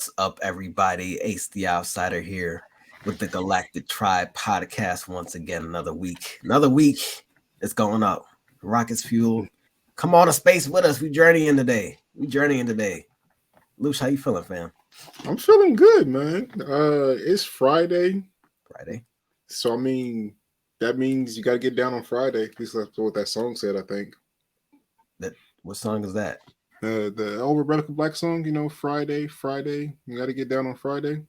What's up, everybody? Ace the Outsider here with the Galactic Tribe Podcast once again. Another week. It's going up. Rockets fuel. Come on to space with us. We journeying today. Lelouche, how you feeling, fam? I'm feeling good, man. It's Friday. So I mean, that means you gotta get down on Friday. At least that's what that song said, I think. What song is that? The old Rebecca Black song, Friday. You gotta get down on Friday.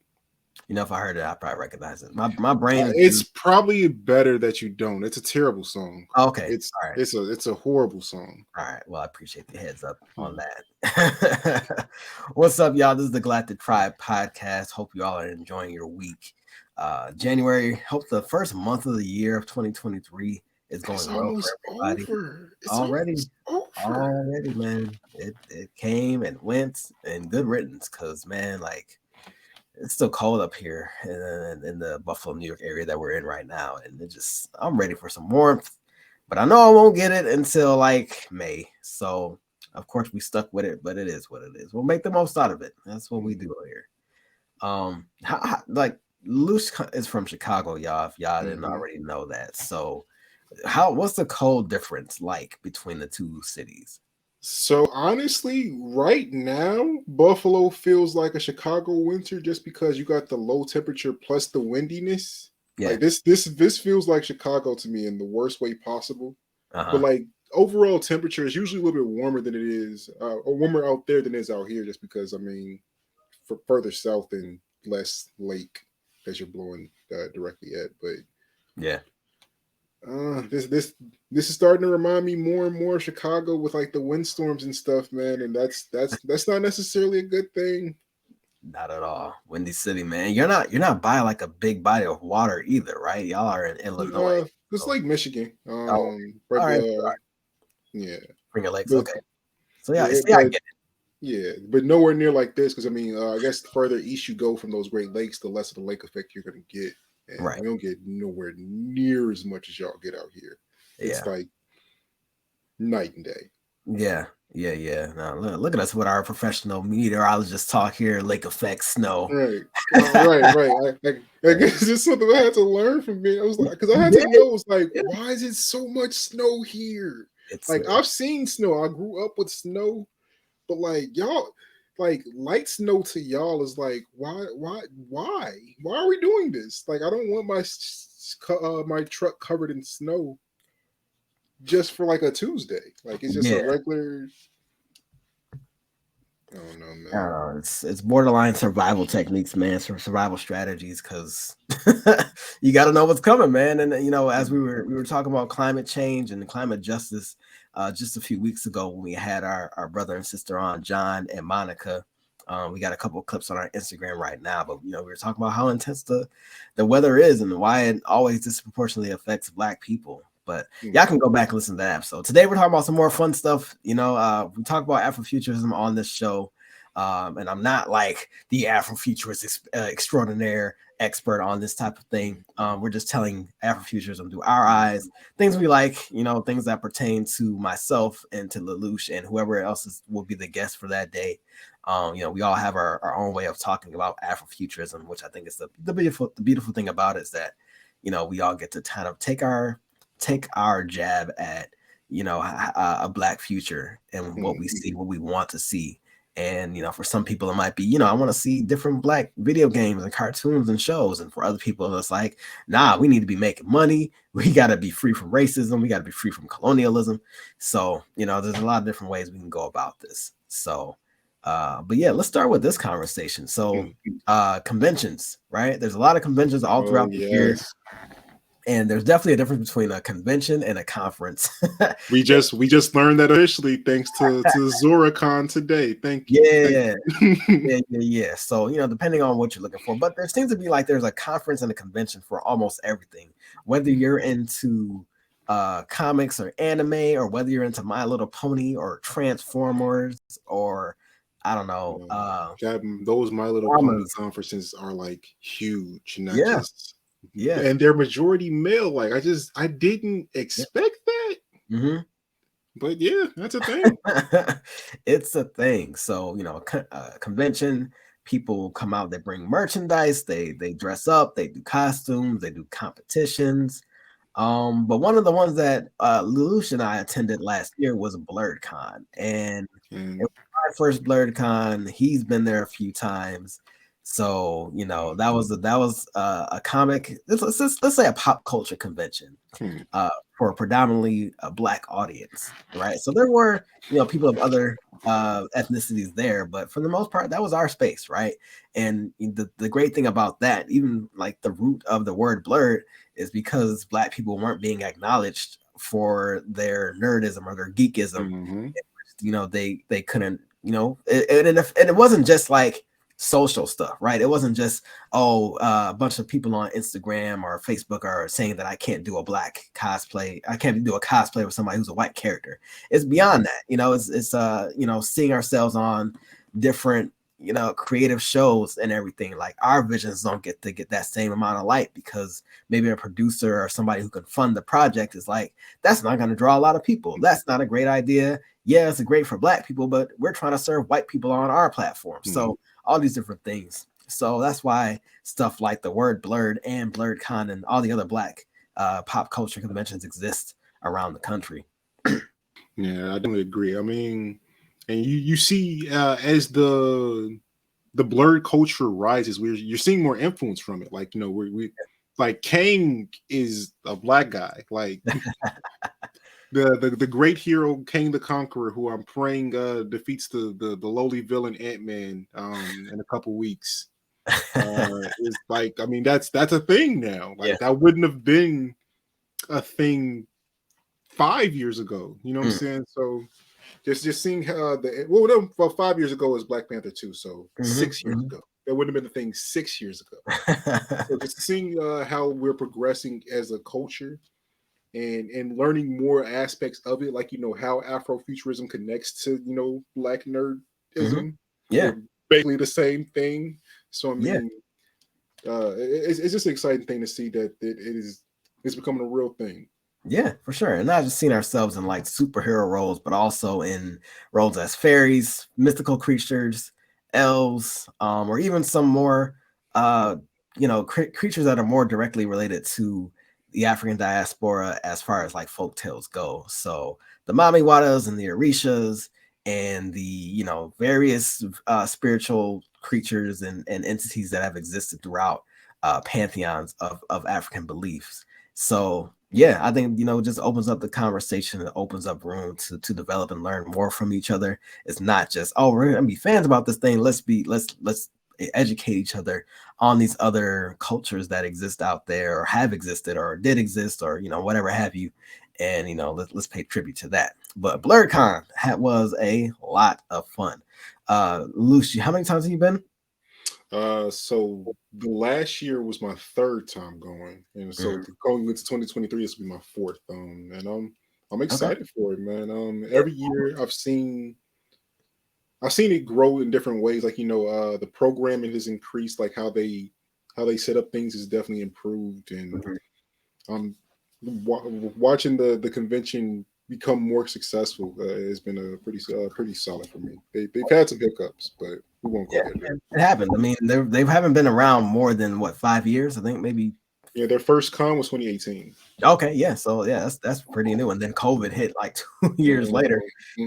If I heard it, I probably recognize it. My brain. It's probably better that you don't. It's a terrible song. Okay, it's a horrible song. All right. Well, I appreciate the heads up on that. What's up, y'all? This is the Galactic Tribe Podcast. Hope you all are enjoying your week. January. Hope the first month of the year of 2023 is going well for everybody. Already, man. It came and went, and good riddance. Cause man, like, it's still cold up here in the Buffalo, New York area that we're in right now, and I'm ready for some warmth. But I know I won't get it until like May. So of course we stuck with it, but it is what it is. We'll make the most out of it. That's what we do here. Like Lelouche is from Chicago, y'all. If y'all didn't already know that. So what's the cold difference like between the two cities? So honestly, right now, Buffalo feels like a Chicago winter just because you got the low temperature plus the windiness. Yeah. Like this feels like Chicago to me in the worst way possible. But like overall temperature is usually a little bit warmer than it is, or warmer out there than it is out here, just because for further south and less lake that you're blowing directly at. But yeah. This is starting to remind me more and more of Chicago with like the windstorms and stuff, man, and that's not necessarily a good thing. Not at all. Windy City, man. You're not by like a big body of water either, right? Y'all are in Illinois. It's like Michigan. Yeah. Finger Lakes. Okay. So I get it. Yeah, but nowhere near like this because I guess the further east you go from those Great Lakes, the less of the lake effect you're going to get. And we don't get nowhere near as much as y'all get out here. It's like night and day. Yeah. Now look at us with our professional meteorologist talk here. Lake effect, snow. Right. I guess it's something I had to learn from me. I was like, because I had to know, it's like, why is it so much snow here? It's like I've seen snow. I grew up with snow, but like y'all. Like light snow to y'all is like why are we doing this? Like I don't want my truck covered in snow just for like a Tuesday. Like it's just a regular. I don't know, man. It's borderline survival techniques, man. Survival strategies, because you got to know what's coming, man. And as we were talking about climate change and climate justice. Just a few weeks ago when we had our brother and sister on, John and Monica. We got a couple of clips on our Instagram right now, but we were talking about how intense the weather is and why it always disproportionately affects Black people. But y'all can go back and listen to that episode. Today we're talking about some more fun stuff. We talk about Afrofuturism on this show. And I'm not like the Afrofuturist extraordinaire expert on this type of thing. We're just telling Afrofuturism through our eyes, things we like, things that pertain to myself and to Lelouche and whoever else will be the guest for that day. We all have our own way of talking about Afrofuturism, which I think is the beautiful thing about it is that, we all get to kind of take our jab at, a Black future and what we see, what we want to see. And, for some people, it might be, I want to see different Black video games and cartoons and shows. And for other people, it's like, nah, we need to be making money. We got to be free from racism. We got to be free from colonialism. So, there's a lot of different ways we can go about this. So, but yeah, let's start with this conversation. So, conventions, right? There's a lot of conventions all throughout the year. And there's definitely a difference between a convention and a conference. we just learned that officially thanks to ZoraCon today. Thank you. Yeah. So, depending on what you're looking for. But there seems to be like there's a conference and a convention for almost everything. Whether you're into comics or anime, or whether you're into My Little Pony or Transformers, or I don't know. Those My Little Pony conferences are like huge. And they're majority male. Like I didn't expect that. But yeah, that's a thing. It's a thing. So, convention, people come out, they bring merchandise, they dress up, they do costumes, they do competitions. But one of the ones that Lelouche and I attended last year was BlerdCon, and it was my first BlerdCon. He's been there a few times, so that was a comic. Let's say a pop culture convention for a predominantly a Black audience, right? So there were people of other ethnicities there, but for the most part, that was our space, right? And the great thing about that, even like the root of the word Blerd, is because Black people weren't being acknowledged for their nerdism or their geekism. They couldn't, and it wasn't just like social stuff, right? It wasn't just a bunch of people on Instagram or Facebook are saying that I can't do a Black cosplay, I can't do a cosplay with somebody who's a white character. It's beyond that. It's seeing ourselves on different creative shows and everything. Like our visions don't get that same amount of light because maybe a producer or somebody who can fund the project is like, that's not going to draw a lot of people. That's not a great idea. Yeah, it's great for Black people, but we're trying to serve white people on our platform. So all these different things. So that's why stuff like the word Blerd and BlerdCon and all the other Black pop culture conventions exist around the country. Yeah, I definitely agree. I mean, and you see as the Blerd culture rises, you're seeing more influence from it. Like we like Kang is a Black guy, like the great hero Kang the Conqueror, who I'm praying defeats the lowly villain Ant-Man in a couple weeks. Is like, I mean, that's a thing now. Like that wouldn't have been a thing 5 years ago. You know what I'm saying? So just seeing how 5 years ago was Black Panther II, so 6 years ago. That wouldn't have been a thing 6 years ago. So just seeing how we're progressing as a culture and learning more aspects of it, like how Afrofuturism connects to Black nerdism. Yeah, basically the same thing. So I mean, it's just an exciting thing to see that it's becoming a real thing. Yeah, for sure. And not just seeing ourselves in like superhero roles, but also in roles as fairies, mystical creatures, elves, or even some more, creatures that are more directly related to the African diaspora as far as like folk tales go. So the Mamiwatas and the Orishas and the, various spiritual creatures and entities that have existed throughout pantheons of African beliefs. So yeah, I think just opens up the conversation. It opens up room to develop and learn more from each other. It's not just, we're gonna be fans about this thing. Let's educate each other on these other cultures that exist out there or have existed or did exist or whatever have you. And let's pay tribute to that. But BlerdCon was a lot of fun. Lucy, how many times have you been? So the last year was my third time going, and so going into 2023, this will be my fourth. And I'm excited for it, man. Every year I've seen it grow in different ways. Like the programming has increased, like how they set up things has definitely improved, and watching the convention become more successful has been a pretty solid for me. They've had some hiccups, but we won't go there. It happened. I mean, they haven't been around more than 5 years. I think maybe. Yeah, their first con was 2018. Okay, yeah. So yeah, that's pretty new. And then COVID hit like 2 years later.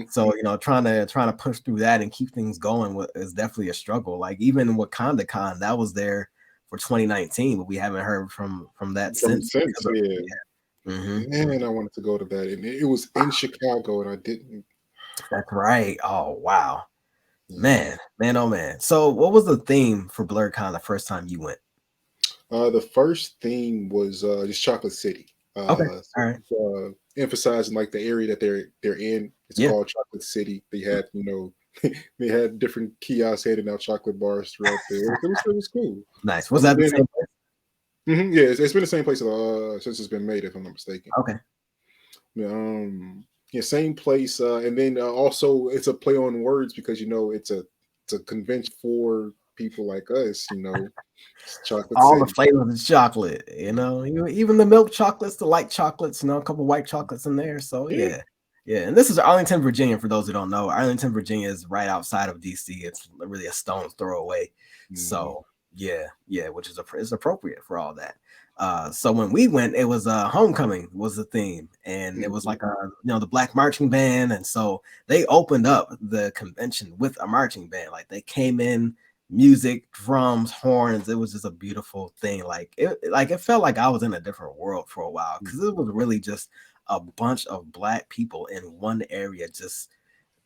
So trying to push through that and keep things going is definitely a struggle. Like even Wakanda Con, that was there for 2019, but we haven't heard from that since. Man, I wanted to go to that, and it was in Chicago, and I didn't. That's right. Oh wow, man, oh man. So, what was the theme for BlerdCon the first time you went? The first theme was just Chocolate City. Okay, all right. Emphasizing like the area that they're in. It's called Chocolate City. They had they had different kiosks handing out chocolate bars throughout there. It was cool. Nice. Was that the same place? Yeah, it's been the same place since it's been made, if I'm not mistaken. Okay. Same place, and then also it's a play on words because it's a convention for people like us. Chocolate. All the flavors of chocolate. Even the milk chocolates, the light chocolates, a couple white chocolates in there. So yeah. Yeah, and this is Arlington, Virginia. For those who don't know, Arlington, Virginia is right outside of DC. It's really a stone's throw away. So yeah, which is is appropriate for all that. So when we went, it was homecoming was the theme, and it was like the Black marching band, and so they opened up the convention with a marching band. Like they came in, music, drums, horns. It was just a beautiful thing. Like it felt like I was in a different world for a while because it was really just a bunch of Black people in one area, just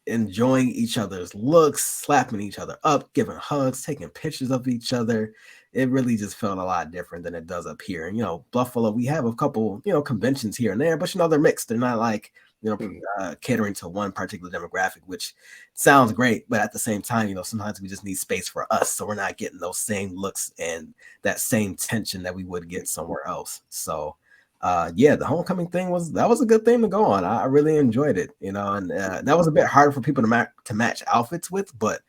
enjoying each other's looks, slapping each other up, giving hugs, taking pictures of each other. It really just felt a lot different than it does up here. And Buffalo, we have a couple conventions here and there, but they're mixed. They're not like catering to one particular demographic, which sounds great, but at the same time, sometimes we just need space for us, so we're not getting those same looks and that same tension that we would get somewhere else. So the homecoming thing was a good thing to go on. I really enjoyed it, and that was a bit hard for people to match outfits with, but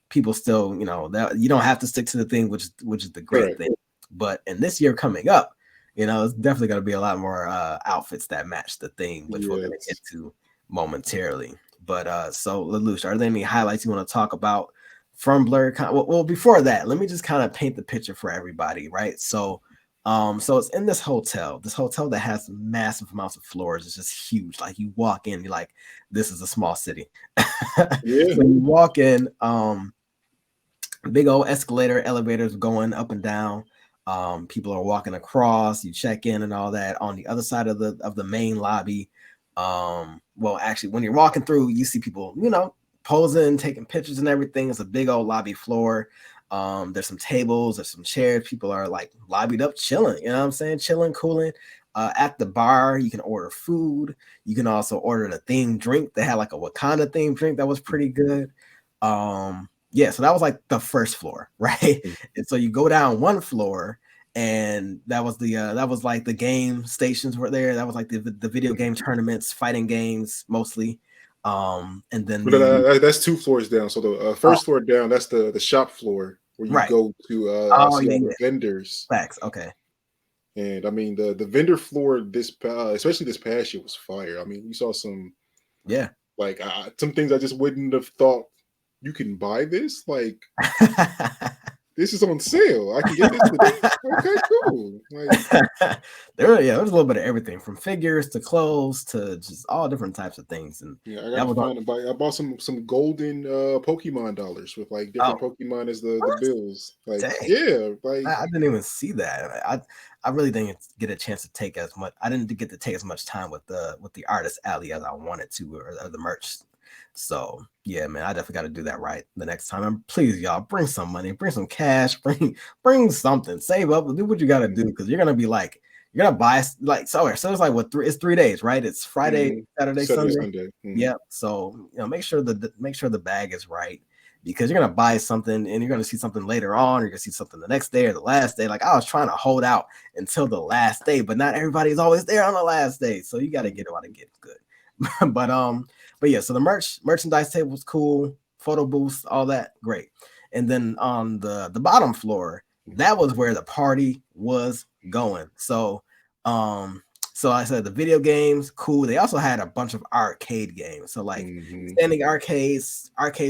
people still, that you don't have to stick to the thing, which is the great thing. But in this year coming up, it's definitely going to be a lot more outfits that match the theme, which we're going to get to momentarily. But so Lelouche, are there any highlights you want to talk about from BlerdCon? Well, before that, let me just kind of paint the picture for everybody, right? So it's in this hotel that has massive amounts of floors. It's just huge. Like you walk in, you're like, this is a small city. So you walk in, big old escalator, elevators going up and down. People are walking across, you check in and all that. On the other side of the main lobby, well, actually, when you're walking through, you see people, posing, taking pictures and everything. It's a big old lobby floor. There's some tables, there's some chairs. People are like lobbied up, chilling, chilling, cooling. At the bar, you can order food. You can also order the themed drink. They had like a Wakanda themed drink that was pretty good. So that was like the first floor, right? And so you go down one floor, and that was like the game stations were there. That was like the video game tournaments, fighting games mostly. And then that's 2 floors down. So the first floor down, that's the shop floor where you go to see all the vendors. Facts. Okay. And I mean the vendor floor especially this past year was fire. I mean, you saw some like some things I just wouldn't have thought you can buy this. Like this is on sale. I can get this today. Okay, cool. Like, there's a little bit of everything from figures to clothes to just all different types of things. And I bought some golden Pokemon dollars with like different Pokemon as the bills. Like, dang. Like I didn't even see that. I really didn't get a chance to take as much. I didn't get to take as much time with the artist alley as I wanted to, or the merch. So yeah, man, I definitely got to do that right the next time. And please, y'all, bring some money, bring some cash, bring something, save up, do what you got to do, because you're gonna be like, you're gonna buy like so it's like it's 3 days, right? It's Friday, Saturday, Sunday. Yeah. So make sure the bag is right, because you're gonna buy something and you're gonna see something later on, or you're gonna see something the next day or the last day. Like I was trying to hold out until the last day, but not everybody's always there on the last day. So you got to get it while it gets good. But yeah, so the merchandise table was cool, photo booths, all that, great. And then on the bottom floor, that was where the party was going. So I said the video games, cool. They also had a bunch of arcade games. So like standing arcades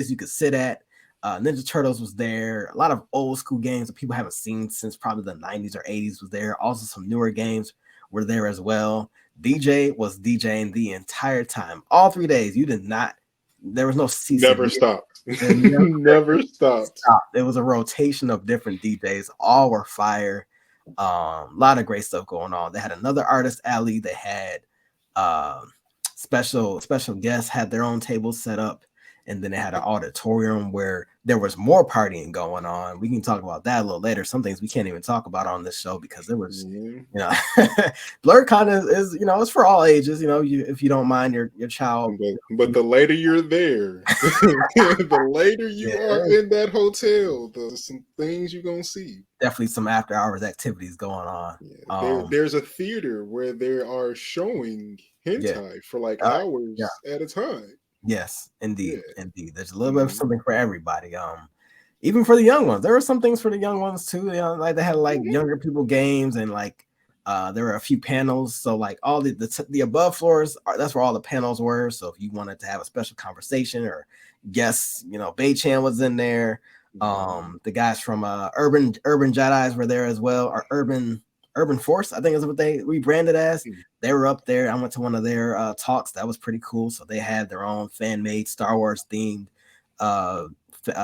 you could sit at. Ninja Turtles was there. A lot of old school games that people haven't seen since probably the 90s or 80s was there. Also some newer games were there as well. DJ was DJing the entire time. All 3 days. There was no ceasing. Never stopped. Never stopped. It was a rotation of different DJs. All were fire. A lot of great stuff going on. They had another artist alley. They had special guests had their own tables set up. And then they had an auditorium where there was more partying going on. We can talk about that a little later. Some things we can't even talk about on this show because there was, BlerdCon is it's for all ages. If you don't mind your child. But the later you're there, the later you are in that hotel, there's some things you're gonna see. Definitely some after hours activities going on. There's a theater where they are showing hentai for like hours at a time. Yes, indeed. There's a little bit of something for everybody. Even for the young ones, there were some things for the young ones too. Like they had like younger people games and like There were a few panels, so like all the above floors that's where all the panels were. So if you wanted to have a special conversation or guests, Bei Chan was in there. The guys from Urban Jedis were there as well, or Urban Force, I think is what they rebranded as. They were up there. I went to one of their talks. That was pretty cool. So they had their own fan-made Star Wars themed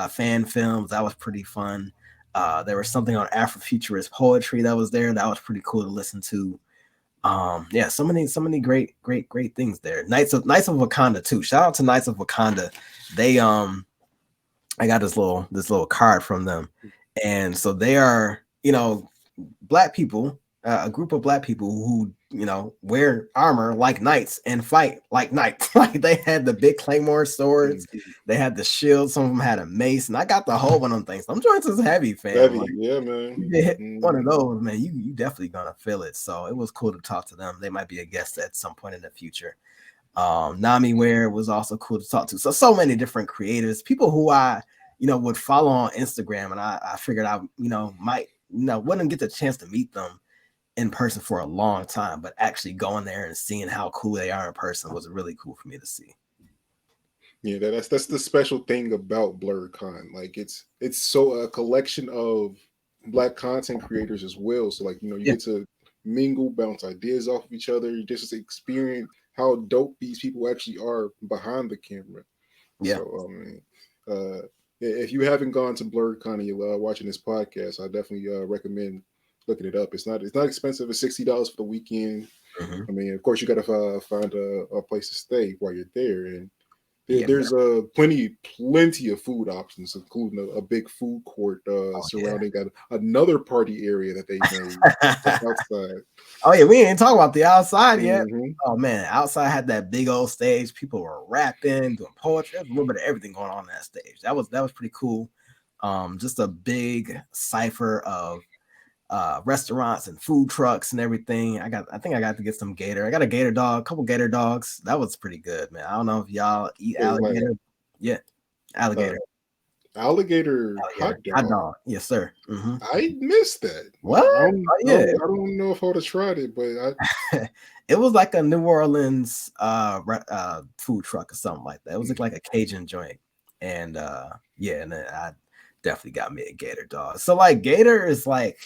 fan films. That was pretty fun. There was something on Afrofuturist poetry that was there. That was pretty cool to listen to. Yeah, so many great things there. Knights of Wakanda too. Shout out to Knights of Wakanda. They I got this little card from them, and so they are Black people, a group of Black people who wear armor like knights and fight like knights. Like they had the big claymore swords, they had the shield. Some of them had a mace, and I got the whole one of them things. I'm joints is heavy, fam. Heavy, like, yeah, man. You hit one of those, man. You definitely gonna feel it. So it was cool to talk to them. They might be a guest at some point in the future. Nami Ware was also cool to talk to. So many different creators, people who I would follow on Instagram, and I figured I might wouldn't get the chance to meet them in person for a long time, but actually going there and seeing how cool they are in person was really cool for me to see. Yeah, that's the special thing about BlerdCon. Like it's so a collection of Black content creators as well. So like you get to mingle, bounce ideas off of each other. You just experience how dope these people actually are behind the camera. Yeah. So if you haven't gone to BlerdCon and you're watching this podcast, I definitely recommend looking it up. It's not expensive. It's $60 for the weekend. I mean, of course, you got to find a place to stay while you're there, and there's plenty of food options, including a big food court surrounding another party area that they made outside. Oh yeah, we ain't talking about the outside yet. Oh man, outside had that big old stage. People were rapping, doing poetry. There's a little bit of everything going on that stage. That was pretty cool. Just a big cipher of restaurants and food trucks and everything. I think I got to get some gator. I got a gator dog, a couple gator dogs. That was pretty good, man. I don't know if y'all eat alligator. Alligator hot dog. Yes, sir. I missed that. What? I don't know if I would have tried it, but it was like a New Orleans food truck or something like that. It was like a Cajun joint, and and then I definitely got me a gator dog. So like gator is like,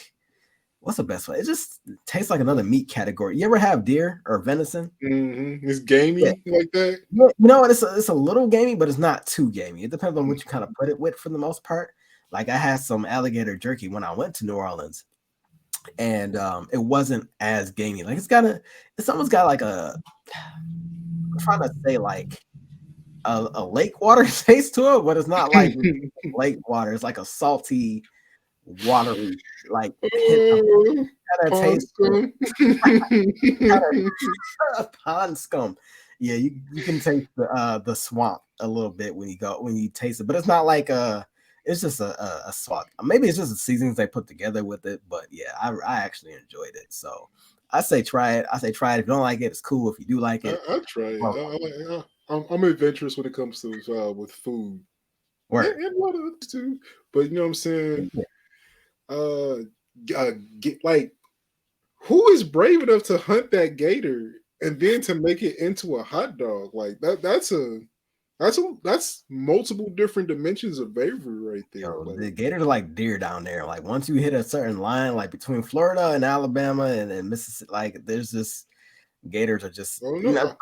what's the best way? It just tastes like another meat category. You ever have deer or venison? It's gamey like that. It's a little gamey, but it's not too gamey. It depends on what you kind of put it with for the most part. Like I had some alligator jerky when I went to New Orleans, and it wasn't as gamey. Like it's almost got like I'm trying to say like a lake water taste to it, but it's not like lake water. It's like a salty, watery, like pond scum. Pond scum. Yeah, you can taste the swamp a little bit when you taste it, but it's not like it's just a swamp. Maybe it's just the seasonings they put together with it, but yeah, I actually enjoyed it. So I say try it. If you don't like it, it's cool. If you do like it, I'll try it. I'm adventurous when it comes to with food. Right. And a lot of others too. But you know what I'm saying? Get like, who is brave enough to hunt that gator and then to make it into a hot dog? Like that's multiple different dimensions of bravery right there. Yo, the gators are like deer down there. Like once you hit a certain line, like between Florida and Alabama and Mississippi, like there's just gators are just I've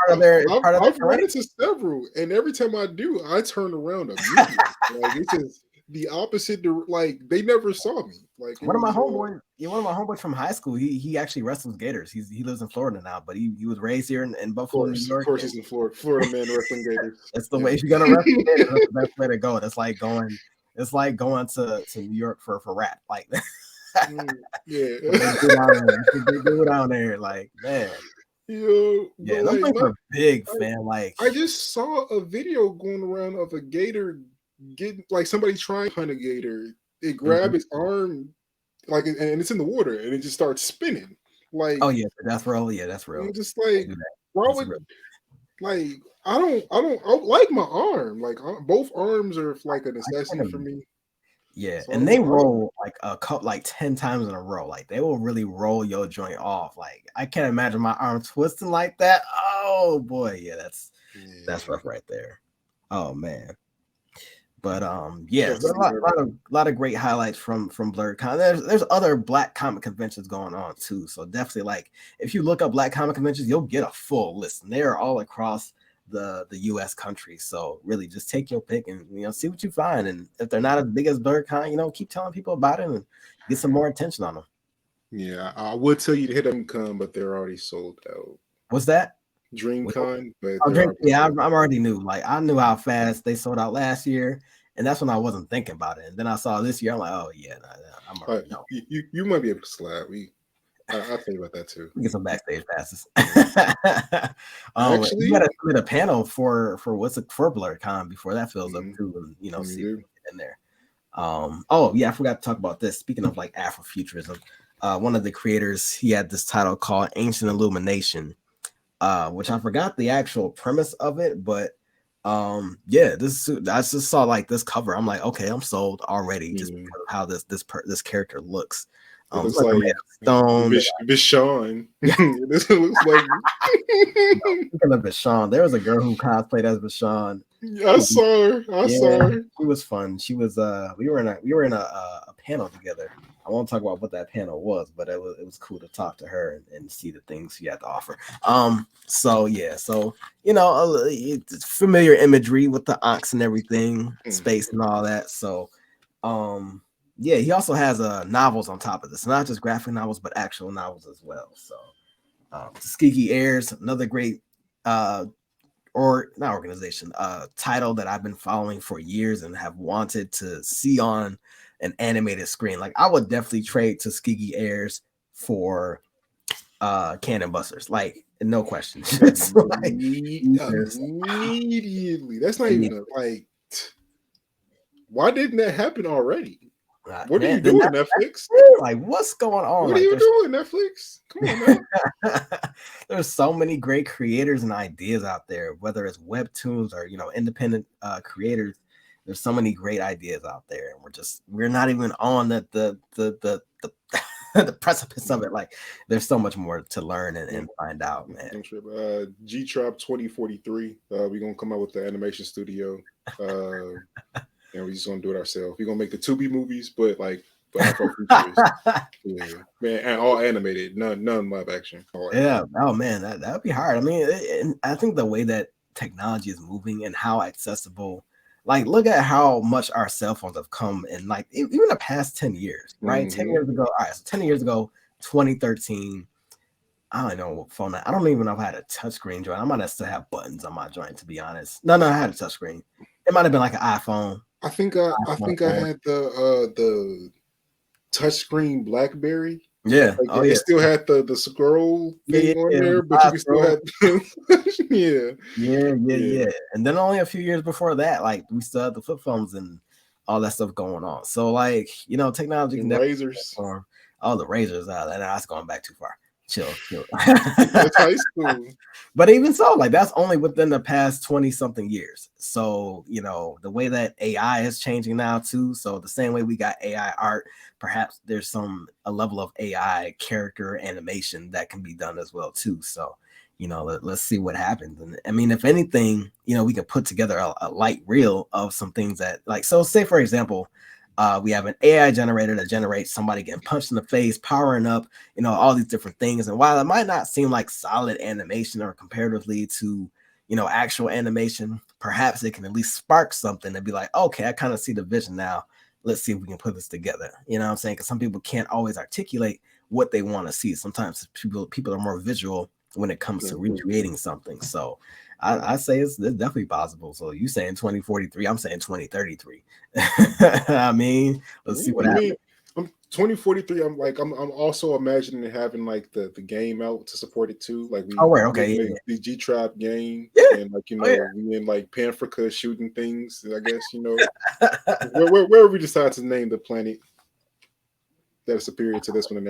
run into several, and every time I do, I turn around immediately. Like it's just the opposite. Like they never saw me. Like one of my homeboys from high school. He actually wrestles gators. He lives in Florida now, but he was raised here in Buffalo, New York. Of course, he's in Florida. Florida man wrestling gators. That's the way you're gonna wrestle gators. That's the best way to go. It's like going to New York for rap. Like yeah, go down there. Like man. Yo, yeah, those things are big, man. Like I just saw a video going around of a gator getting like somebody trying to hunt a gator. It grabbed its arm, like, and it's in the water, and it just starts spinning. Like, oh yeah, that's real. Yeah, that's real. I'm just like, why would like I don't like my arm. Like both arms are like a necessity for me. Yeah, and they roll like a cup like 10 times in a row. Like they will really roll your joint off. Like I can't imagine my arm twisting like that. Oh boy, yeah, that's rough right there. Oh man. But yeah, there's a lot of great highlights from BlerdCon. There's other Black comic conventions going on too. So definitely, like if you look up Black comic conventions, you'll get a full list. And they're all across the U.S. country. So really, just take your pick and see what you find. And if they're not as big as BlerdCon, keep telling people about it and get some more attention on them. Yeah, I would tell you to hit them con, but they're already sold out. What's that? DreamCon, but I'm already knew. Like I knew how fast they sold out last year, and that's when I wasn't thinking about it. And then I saw this year, I'm like, oh yeah, I'm already know. You might be able to slide. I'll tell you about that too. We get some backstage passes. Actually, you got to submit a panel for BlerdCon before that fills up too, and see what's in there. Oh yeah, I forgot to talk about this. Speaking of like Afrofuturism, one of the creators, he had this title called Ancient Illumination. Which I forgot the actual premise of it, but yeah, I just saw like this cover. I'm like, okay, I'm sold already just because of how this character looks. It looks like Stone. Vishon. This looks like speaking of Vishon, there was a girl who cosplayed as Vishon. I saw her. I saw her. She was fun. She was we were in a panel together. I won't talk about what that panel was, but it was cool to talk to her and see the things she had to offer. So it's familiar imagery with the ox and everything, space and all that. So yeah, he also has novels on top of this, not just graphic novels, but actual novels as well. So Tuskegee Heirs, another great title that I've been following for years and have wanted to see on an animated screen. Like I would definitely trade Tuskegee Heirs for Cannon Busters, like no question. Immediately. That's not even like. Why didn't that happen already? What are you doing, Netflix? Like, what's going on? What are you doing, Netflix? Come on, man. There's so many great creators and ideas out there, whether it's webtoons or independent creators. There's so many great ideas out there, and we're not even on the precipice of it. Like, there's so much more to learn and find out, man. G-Tribe 2043. We're gonna come out with the animation studio. And we're just gonna do it ourselves. We're gonna make the 2B movies, but like Afrofuturist. Yeah, man, and all animated, none live action. Yeah, oh man, that would be hard. I mean, I think the way that technology is moving and how accessible, like look at how much our cell phones have come in, like even the past 10 years, right? 10 years ago, all right, so 10 years ago, 2013. I don't know what phone. I don't even know if I had a touchscreen joint. I might have still have buttons on my joint, to be honest. No, I had a touchscreen. It might have been like an iPhone. I think I had the touchscreen BlackBerry. Yeah. Like, it still had the scroll thing on there, but you can still have yeah. And then only a few years before that, like we still had the flip phones and all that stuff going on. So like, technology can razors. Oh, the razors. That's going back too far. Chill. That's high school. But even so, like that's only within the past 20 something years. So, the way that AI is changing now too. So the same way we got AI art, perhaps there's a level of AI character animation that can be done as well too. So, let's see what happens. And I mean, if anything, we can put together a light reel of some things that so say for example, we have an AI generator that generates somebody getting punched in the face, powering up, all these different things. And while it might not seem like solid animation or comparatively to, actual animation, perhaps it can at least spark something and be like, okay, I kind of see the vision now. Let's see if we can put this together. You know what I'm saying? Because some people can't always articulate what they want to see. Sometimes people are more visual when it comes to recreating something. So I say it's definitely possible. So you saying 2043, I'm saying 2033. I mean, let's see what happens. I'm 2043. I'm also imagining having like the game out to support it too. Like the G-Tribe game, and like we in like Panfrica shooting things. I guess where we decide to name the planet that is superior to this one.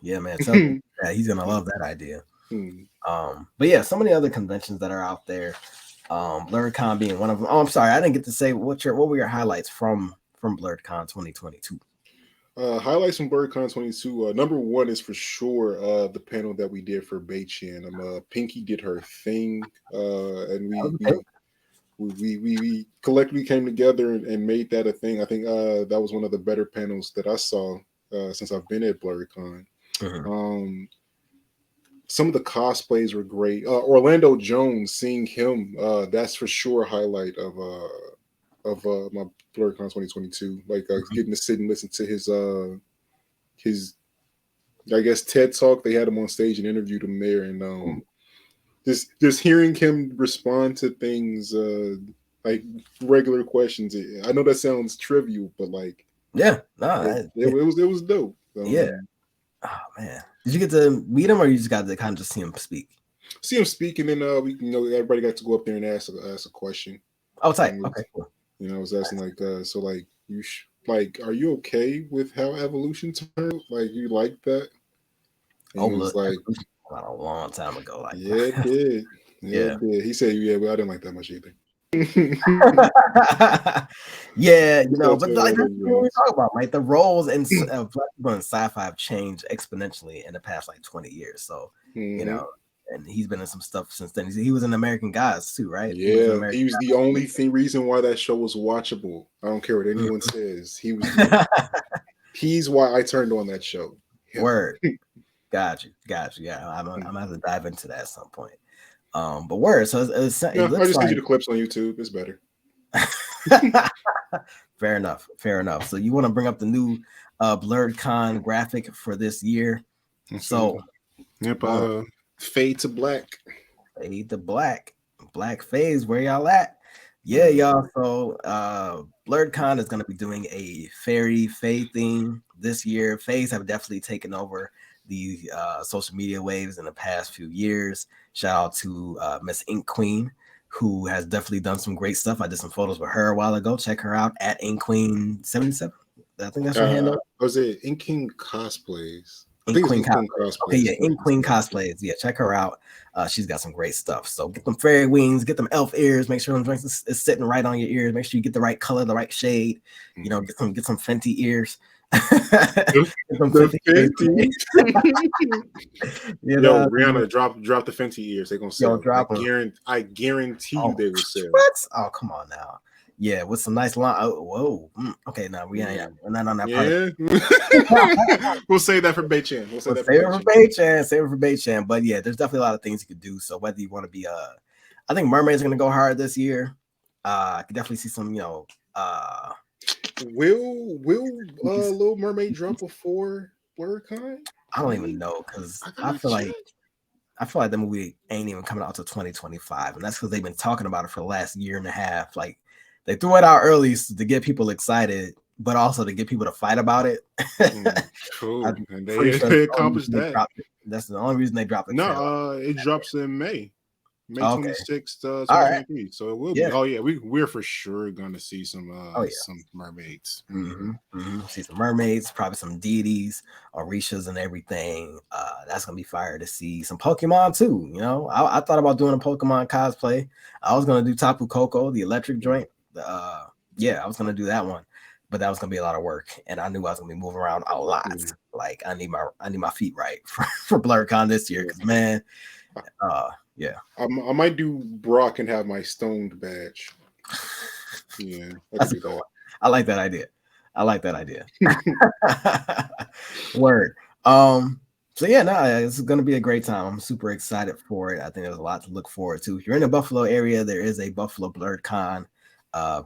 Yeah, man. He's gonna love that idea. But yeah, so many other conventions that are out there. BlerdCon being one of them. Oh, I'm sorry, I didn't get to say what were your highlights from from BlerdCon 2022? Highlights from BlerdCon 22. Number one is for sure the panel that we did for Beichan. Pinky did her thing, and we collectively came together and made that a thing. I think that was one of the better panels that I saw since I've been at BlerdCon. Mm-hmm. Some of the cosplays were great. Orlando Jones, seeing him, that's for sure a highlight of my BlerdCon 2022. Like getting to sit and listen to his I guess TED talk. They had him on stage and interviewed him there, and just hearing him respond to things like regular questions. I know that sounds trivial, but like it was dope. Oh man, did you get to meet him, or you just got to kind of just see him speak? See him speak, and then everybody got to go up there and ask a question. Oh, tight. Okay, cool. I was asking so like you are you okay with how evolution turned? Like you like that? And he was like a long time ago. Like it did. It did. He said, "Yeah, but I didn't like that much either." Yeah, but like what we talk about, right? The roles of Black people in sci-fi have changed exponentially in the past like 20 years. So and he's been in some stuff since then. He was in American Gods too, right? Yeah, he was the only reason why that show was watchable. I don't care what anyone says. He was. He's why I turned on that show. Word, got you. Yeah, I'm gonna have to dive into that at some point. But word, so I just send you the clips on YouTube. It's better. Fair enough. So you want to bring up the new BlerdCon graphic for this year? So, fade to black. Fade to black. Black Faes, where y'all at? Yeah, y'all. So BlerdCon is going to be doing a fairy Fae theme this year. Faes have definitely taken over the social media waves in the past few years. Shout out to Miss Ink Queen, who has definitely done some great stuff. I did some photos with her a while ago. Check her out at Ink Queen 77. I think that's her handle. Was it Ink King Cosplays? Ink Queen Cosplays. Okay, yeah, Ink Queen Cosplays. Yeah, check her out. She's got some great stuff. So get them fairy wings, get them elf ears. Make sure them drinks is sitting right on your ears. Make sure you get the right color, the right shade. Get some Fenty ears. Rihanna drop the Fenty ears. They're gonna sell. I guarantee you they will sell. What? Oh, come on now. Yeah, with some nice line. Oh, whoa. Okay, now we're not on that part. We'll save that for Beichan. Save it for Beichan. But yeah, there's definitely a lot of things you could do. So whether you want to be I think mermaids are gonna go hard this year. I could definitely see some, Will Little Mermaid drop before BlerdCon? I don't even know, because I feel like the movie ain't even coming out till 2025, and that's because they've been talking about it for the last year and a half. Like they threw it out early to get people excited, but also to get people to fight about it. Cool. And they accomplished that. That's the only reason they dropped it. No, it drops in May 26th, 2023. Right. So it will be. Oh yeah, we're for sure gonna see some mermaids. See some mermaids, probably some deities, Orishas and everything. That's gonna be fire to see. Some Pokemon too. I thought about doing a Pokemon cosplay. I was gonna do Tapu Koko, the electric joint. I was gonna do that one, but that was gonna be a lot of work, and I knew I was gonna be moving around a lot. Like I need my feet right for BlerdCon this year, because man, I might do Brock and have my stoned badge. Yeah, I like that idea. Word. So it's gonna be a great time. I'm super excited for it. I think there's a lot to look forward to. If you're in the Buffalo area, there is a Buffalo BlerdCon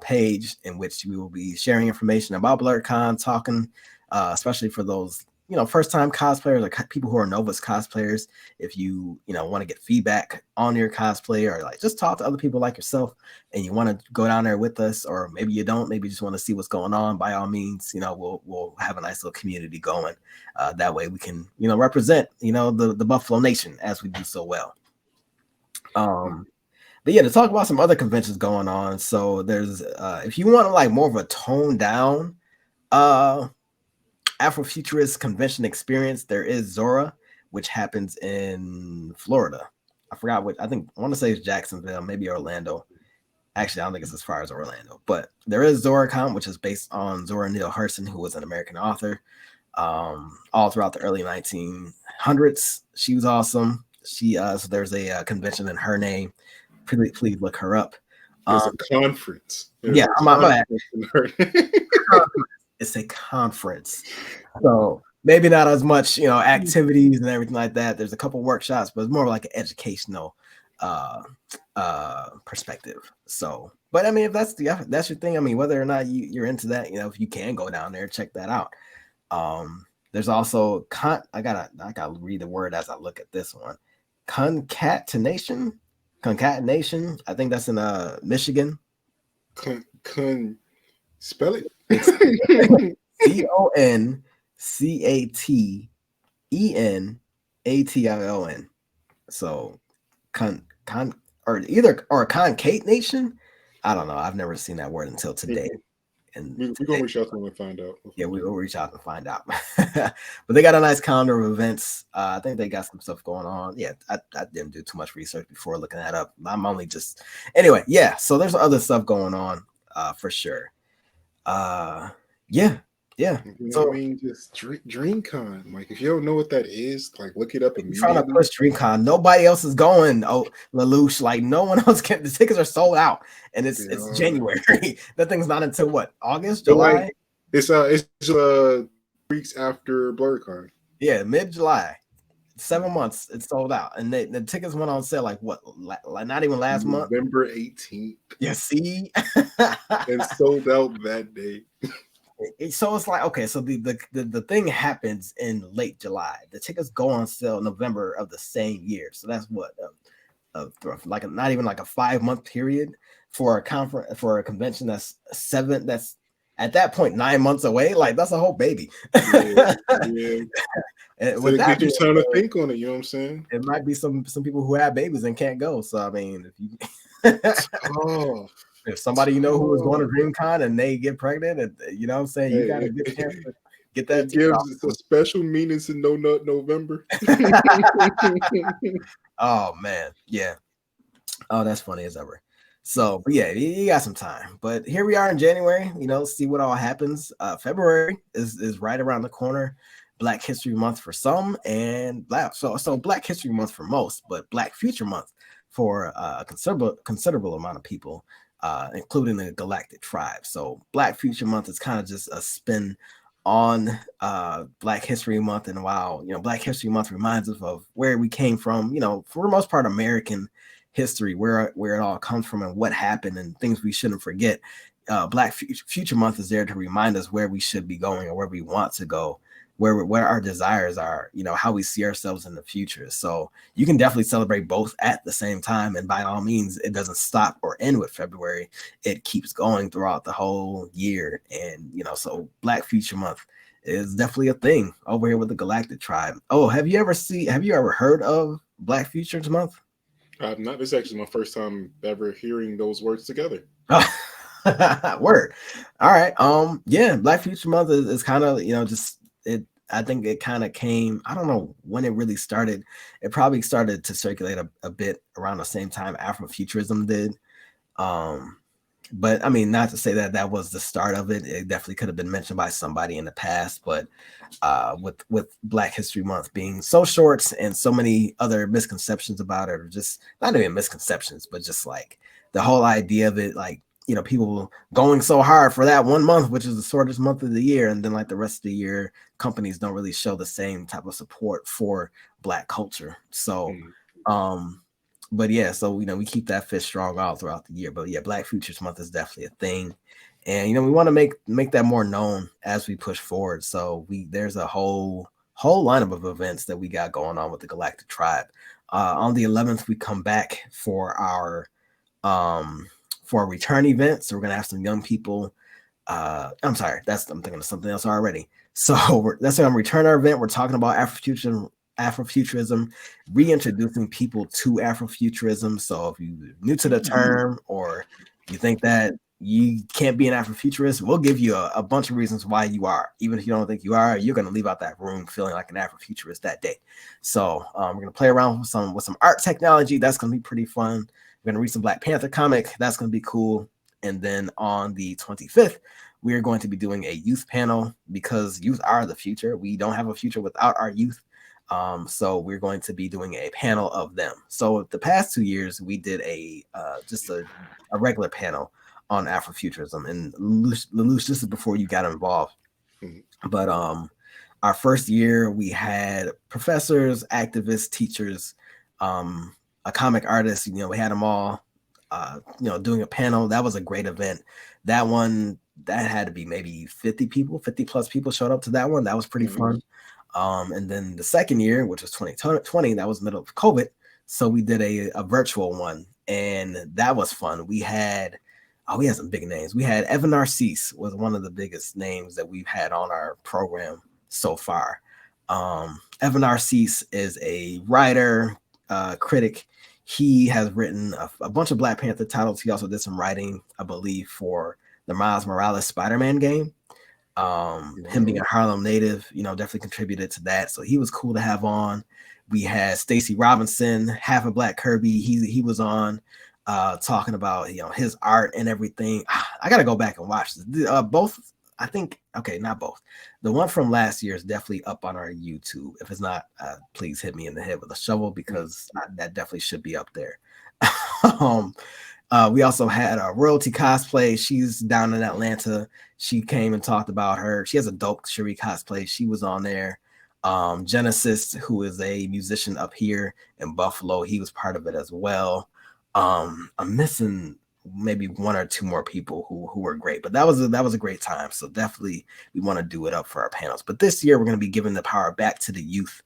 page in which we will be sharing information about BlerdCon, talking especially for those first time cosplayers or people who are novice cosplayers. If you want to get feedback on your cosplay, or like just talk to other people like yourself, and you want to go down there with us, or maybe you don't, maybe you just want to see what's going on, by all means, we'll have a nice little community going. That way we can represent the Buffalo Nation as we do so well. But to talk about some other conventions going on. So there's if you want like more of a toned down Afrofuturist convention experience, there is Zora, which happens in Florida. I forgot what, I want to say it's Jacksonville, maybe Orlando. Actually, I don't think it's as far as Orlando, but there is ZoraCon, which is based on Zora Neale Hurston, who was an American author. All throughout the early 1900s, she was awesome. So there's a convention in her name. Please look her up. There's a conference. My bad. It's a conference, so maybe not as much, activities and everything like that. There's a couple workshops, but it's more like an educational perspective. So, but I mean, if that's your thing, I mean, whether or not you're into that, if you can go down there, check that out. There's also I gotta read the word as I look at this one. Concatenation. I think that's in Michigan. Spell it. CONCATENATION. So or concate nation. I don't know. I've never seen that word until today. And we're gonna reach out to them and find out. Yeah, we will reach out and find out. But they got a nice calendar of events. I think they got some stuff going on. Yeah, I didn't do too much research before looking that up. I'm only just anyway. Yeah, so there's other stuff going on for sure. Yeah. So I mean, just DreamCon. Like, if you don't know what that is, like, look it up immediately. Trying to push DreamCon. Nobody else is going. Oh, Lelouche, like no one else can. The tickets are sold out, and it's January. That thing's not until what? August, July. Like, it's weeks after BlerdCon. Yeah, mid-July. 7 months. It's sold out, and the tickets went on sale like what? Like not even last month. November 18th. Yeah, see, and sold out that day. So it's like, okay, so the thing happens in late July. The tickets go on sale November of the same year. So that's what like not even like a 5-month period for a conference, for a convention that's at that point 9 months away. Like, that's a whole baby. Yeah. And so it gives you time to think on it. You know what I'm saying? It might be some people who have babies and can't go. So I mean, if somebody who is going to DreamCon and they get pregnant, and you know what I'm saying, you got a good chance to get that. It gives a special meaning to No Nut November. Oh man, yeah. Oh, that's funny as ever. So, but yeah, you got some time. But here we are in January. See what all happens. February is right around the corner. Black History Month for some, and so Black History Month for most, but Black Future Month for a considerable amount of people. Including the Galactic Tribe. So Black Future Month is kind of just a spin on Black History Month. And while Black History Month reminds us of where we came from, for the most part, American history, where it all comes from and what happened and things we shouldn't forget. Black Future Month is there to remind us where we should be going or where we want to go, where our desires are, how we see ourselves in the future. So you can definitely celebrate both at the same time. And by all means, it doesn't stop or end with February. It keeps going throughout the whole year. And, so Black Future Month is definitely a thing over here with the Galactic Tribe. Oh, have you ever heard of Black Futures Month? I've not. This is actually my first time ever hearing those words together. Word. All right. Yeah, Black Future Month is kind of, just it. I think it kind of came, I don't know when it really started. It probably started to circulate a bit around the same time Afrofuturism did. But I mean, not to say that was the start of it. It definitely could have been mentioned by somebody in the past, but with Black History Month being so short and so many other misconceptions about it, or just not even misconceptions, but just like the whole idea of it, like, people going so hard for that 1 month, which is the shortest month of the year. And then like the rest of the year, companies don't really show the same type of support for Black culture. So, but yeah, so, we keep that fish strong all throughout the year. But yeah, Black Futures Month is definitely a thing. And, we want to make that more known as we push forward. So there's a whole lineup of events that we got going on with the Galactic Tribe. On the 11th, we come back for our return event. So we're going to have some young people. I'm thinking of something else already. So that's going to return our event. We're talking about Afrofuturism, reintroducing people to Afrofuturism. So if you're new to the term, or you think that you can't be an Afrofuturist, we'll give you a bunch of reasons why you are. Even if you don't think you are, you're going to leave out that room feeling like an Afrofuturist that day. So we're going to play around with some art technology. That's going to be pretty fun. We're going to read some Black Panther comic. That's going to be cool. And then on the 25th, we're going to be doing a youth panel because youth are the future. We don't have a future without our youth. So we're going to be doing a panel of them. So the past 2 years, we did just a regular panel on Afrofuturism. And Lelouche, this is before you got involved. Mm-hmm. But our first year, we had professors, activists, teachers, a comic artist. We had them all, doing a panel. That was a great event. That one, that had to be maybe 50 plus people showed up to that one. That was pretty fun. And then the second year, which was 2020, that was middle of COVID. So we did a virtual one, and that was fun. We had some big names. We had Evan Narcisse was one of the biggest names that we've had on our program so far. Evan Narcisse is a writer, critic. He has written a bunch of Black Panther titles. He also did some writing, I believe, for the Miles Morales Spider-Man game. Him being a Harlem native, definitely contributed to that. So he was cool to have on. We had Stacey Robinson, half a Black Kirby. He was on talking about his art and everything. I gotta go back and watch this. Both, I think. Okay, not both. The one from last year is definitely up on our YouTube. If it's not, please hit me in the head with a shovel because that definitely should be up there. We also had a Royalty Cosplay. She's down in Atlanta. She came and talked about her. She has a dope Cherie cosplay. She was on there. Genesis, who is a musician up here in Buffalo, he was part of it as well. I'm missing maybe one or two more people who were great, but that was a great time. So definitely we want to do it up for our panels. But this year we're going to be giving the power back to the youth.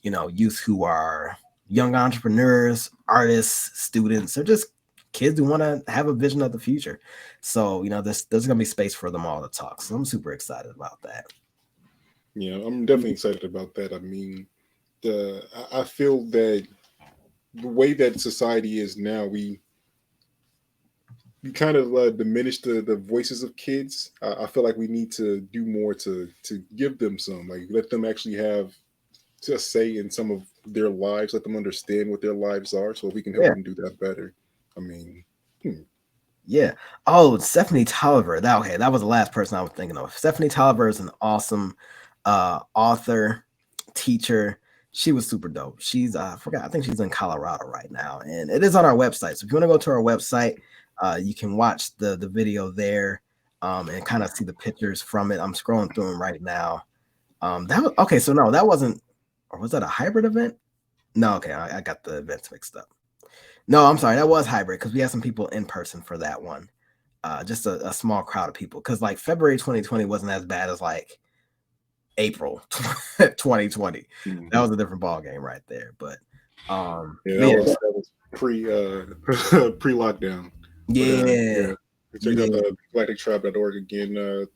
Youth who are young entrepreneurs, artists, students, or just kids who want to have a vision of the future. So, there's going to be space for them all to talk. So I'm super excited about that. Yeah, I'm definitely excited about that. I mean, I feel that the way that society is now, we kind of diminish the voices of kids. I feel like we need to do more to give them some, like let them actually have a say in some of their lives, let them understand what their lives are, so we can help them do that better. I mean, yeah. Oh, Stephanie Tolliver. That was the last person I was thinking of. Stephanie Tolliver is an awesome author, teacher. She was super dope. She's I think she's in Colorado right now, and it is on our website. So if you want to go to our website, you can watch the video there and kind of see the pictures from it. I'm scrolling through them right now. So no, that wasn't, or was that a hybrid event? No, okay, I got the events mixed up. No, I'm sorry, that was hybrid because we had some people in person for that one. Just a small crowd of people, because like February 2020 wasn't as bad as like April 2020. That was a different ball game right there. But that was pre-lockdown. Yeah. Check out the Galactic Tribe.org again to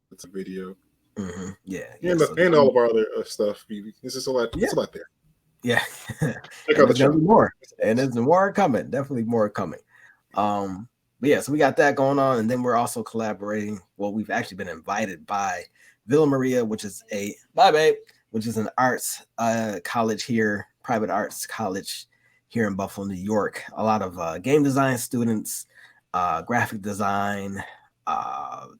the video. Mm-hmm. And all of our other stuff. This is a lot. It's a lot there. Yeah. Check out the more, and there's more coming. Definitely more coming. So we got that going on, and then we're also collaborating. Well, we've actually been invited by Villa Maria, which is an arts college here, private arts college here in Buffalo, New York. A lot of game design students, graphic design,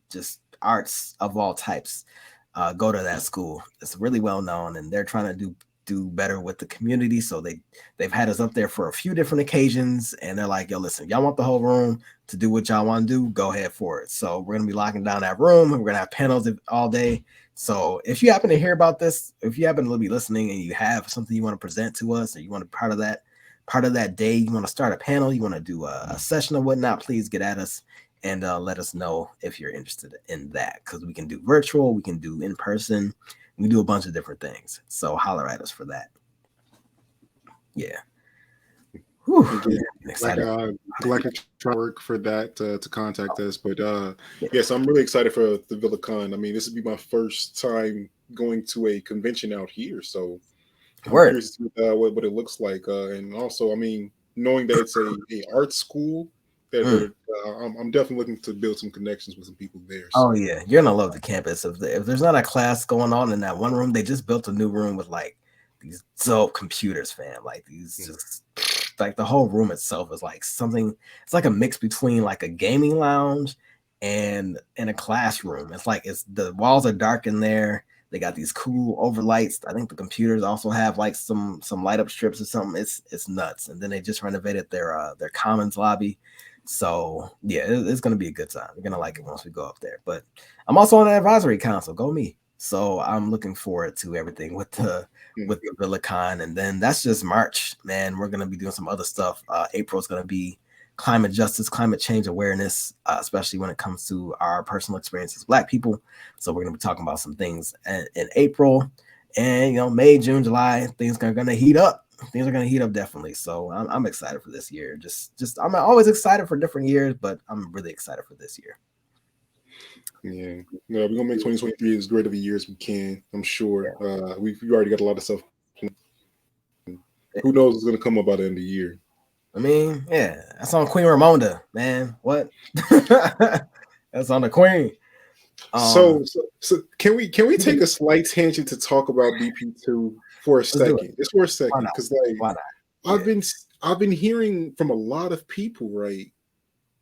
just arts of all types go to that school. It's really well known, and they're trying to do better with the community. So they've had us up there for a few different occasions, and they're like, yo, listen, y'all want the whole room to do what y'all want to do, go ahead for it. So we're gonna be locking down that room, and we're gonna have panels all day. So if you happen to hear about this, if you happen to be listening and you have something you want to present to us, or you want to be part of that day, you want to start a panel, you want to do a session or whatnot, please get at us and let us know if you're interested in that, because we can do virtual, we can do in person, we do a bunch of different things. So holler at us for that. Yeah. Galactic Tribe work for that to contact us. But so I'm really excited for the BlerdCon. I mean, this would be my first time going to a convention out here, so I'm curious to see what it looks like. And also, I mean, knowing that it's a art school, that I'm definitely looking to build some connections with some people there. So. Oh yeah, you're gonna love the campus. If there's not a class going on in that one room, they just built a new room with like these dope computers, fam. Like these just like the whole room itself is like something. It's like a mix between like a gaming lounge and a classroom. It's like the walls are dark in there. They got these cool overlights. I think the computers also have like some light up strips or something. It's nuts. And then they just renovated their commons lobby. So yeah, it's gonna be a good time. You're gonna like it once we go up there. But I'm also on the advisory council. Go me. So I'm looking forward to everything with the BlerdCon, and then that's just March, man. We're gonna be doing some other stuff. April's gonna be climate justice, climate change awareness, especially when it comes to our personal experience as Black people. So we're gonna be talking about some things in April, and May, June, July, things are gonna heat up. Things are gonna heat up definitely. So I'm excited for this year. Just I'm always excited for different years, but I'm really excited for this year. Yeah, we're gonna make 2023 as great of a year as we can. I'm sure. Yeah. We already got a lot of stuff. Who knows what's gonna come up by the end of the year? I mean, yeah, that's on Queen Ramonda, man. What? That's on the Queen. So can we take a slight tangent to talk about BP2 for a second? Just for a second, because like I've been hearing from a lot of people, right,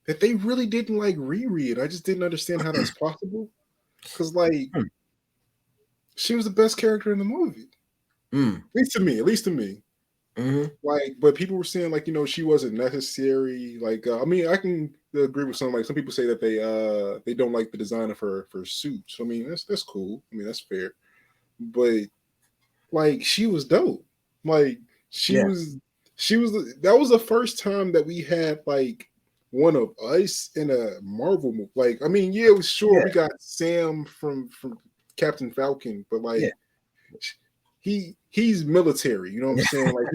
that they really didn't like Riri, and I just didn't understand how that's possible. Because like she was the best character in the movie, at least to me. Mm-hmm. Like, but people were saying like she wasn't necessary. Like, I mean, I can agree with some. Like, some people say that they don't like the design of her suit. So I mean, that's cool. I mean, that's fair. But like, she was dope. Like, she was. That was the first time that we had like one of us in a Marvel movie. Like, I mean, yeah, it was sure we got Sam from Captain Falcon, but like he's military, you know what I'm saying? Like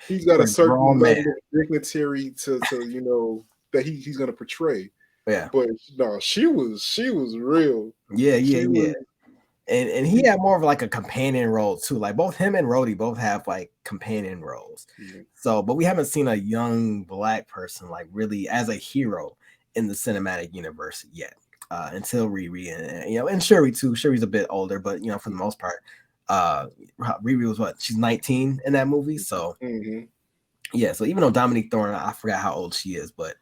he's got a certain level of dignitary to that he's gonna portray. Yeah. But no, she was real. Yeah. And he had more of like a companion role too. Like both him and Rhodey both have like companion roles. Mm-hmm. So, but we haven't seen a young Black person like really as a hero in the cinematic universe yet. Until Riri and Shuri too. Shuri's a bit older, but for the most part, Riri was what? She's 19 in that movie. So yeah. So even though Dominique Thorne, I forgot how old she is, but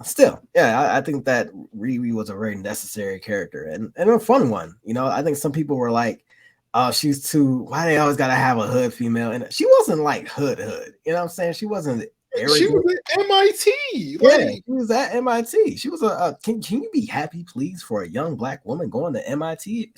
still, I think that Riri was a very necessary character and a fun one. I think some people were like, "Oh, she's too. Why they always gotta have a hood female?" And she wasn't like hood. You know what I'm saying? She wasn't. She was at MIT. She was at MIT. She was can you be happy, please, for a young Black woman going to MIT?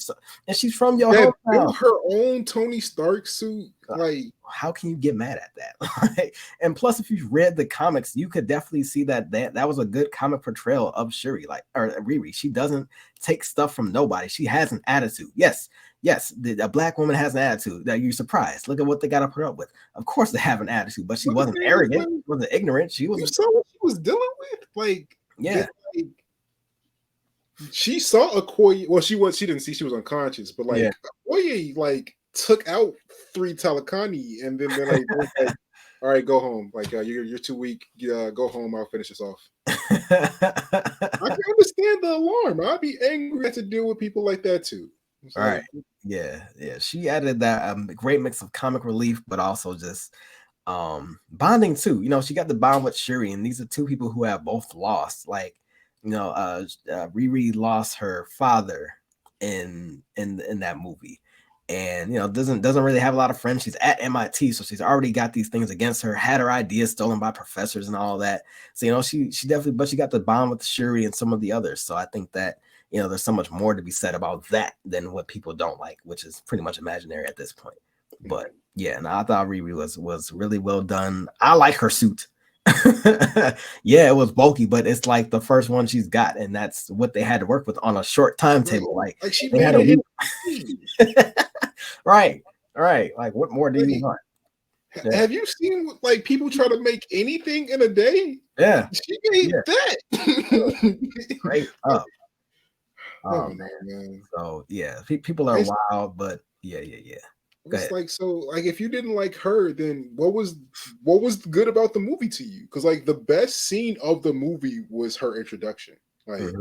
And she's from your hometown. Her own Tony Stark suit. Like, how can you get mad at that? And plus, if you've read the comics, you could definitely see that was a good comic portrayal of Shuri, or Riri. She doesn't take stuff from nobody. She has an attitude. Yes, a Black woman has an attitude. That you're surprised. Look at what they got to put up with. Of course, they have an attitude, but she wasn't arrogant. She wasn't ignorant. She was. You saw what she was dealing with, like she saw Okoye. Well, she didn't see. She was unconscious, but like Okoye, like took out 3 Talakani, and then they're like, all right, go home. Like you're too weak. Go home. I'll finish this off. I can understand the alarm. I'd be angry to deal with people like that too. All right. Yeah. She added that great mix of comic relief, but also just bonding too. She got the bond with Shuri, and these are 2 people who have both lost. Like, Riri lost her father in that movie, and doesn't really have a lot of friends. She's at MIT, so she's already got these things against her. Had her ideas stolen by professors and all that. So she definitely, but she got the bond with Shuri and some of the others. So I think that. There's so much more to be said about that than what people don't like, which is pretty much imaginary at this point. But yeah, I thought Riri was really well done. I like her suit. Yeah, it was bulky, but it's like the first one she's got, and that's what they had to work with on a short timetable. Like she they had a right. Like, what more do you want? Have you seen like people try to make anything in a day? Yeah, she made that. Great up. Oh man. So yeah, people are wild, but yeah. It's like, so like if you didn't like her, then what was good about the movie to you? Because like the best scene of the movie was her introduction. Like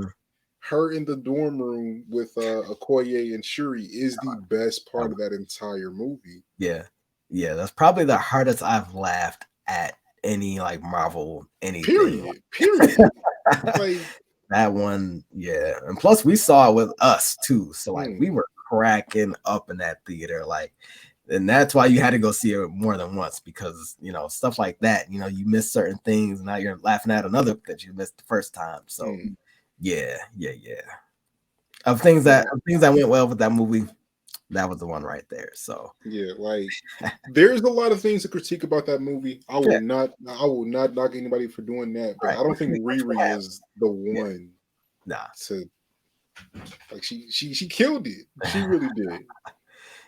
her in the dorm room with Okoye and Shuri is the best part of that entire movie. Yeah, that's probably the hardest I've laughed at any like Marvel anything. Period. Like that one, yeah. And plus we saw it with us too. So like we were cracking up in that theater. Like, and that's why you had to go see it more than once, because you know, stuff like that, you know, you miss certain things and now you're laughing at another that you missed the first time. So yeah. Of things that went well with that movie, that was the one right there. So yeah, like there's a lot of things to critique about that movie. I will not knock anybody for doing that, but I don't think Riri is the one. To like she killed it. She really did.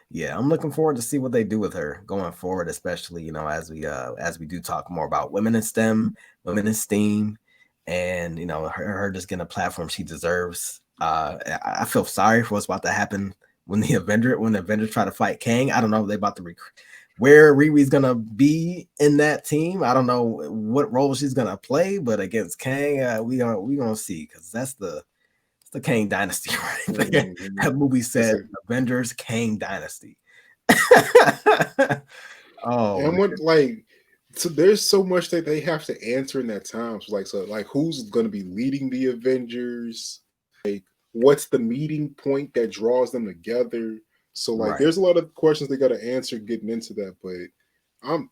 Yeah, I'm looking forward to see what they do with her going forward, especially, you know, as we do talk more about women in STEM, women in STEAM, and you know, her just getting a platform she deserves. I feel sorry for what's about to happen when the Avengers try to fight Kang. I don't know if they're about to where Riri's gonna be in that team. I don't know what role she's gonna play, but against Kang, we gonna see, because that's the Kang Dynasty right there. That movie said Avengers Kang Dynasty. And what, like, so there's so much that they have to answer in that time. So like who's going to be leading the Avengers? Like, what's the meeting point that draws them together? So like, there's a lot of questions they got to answer getting into that. But I'm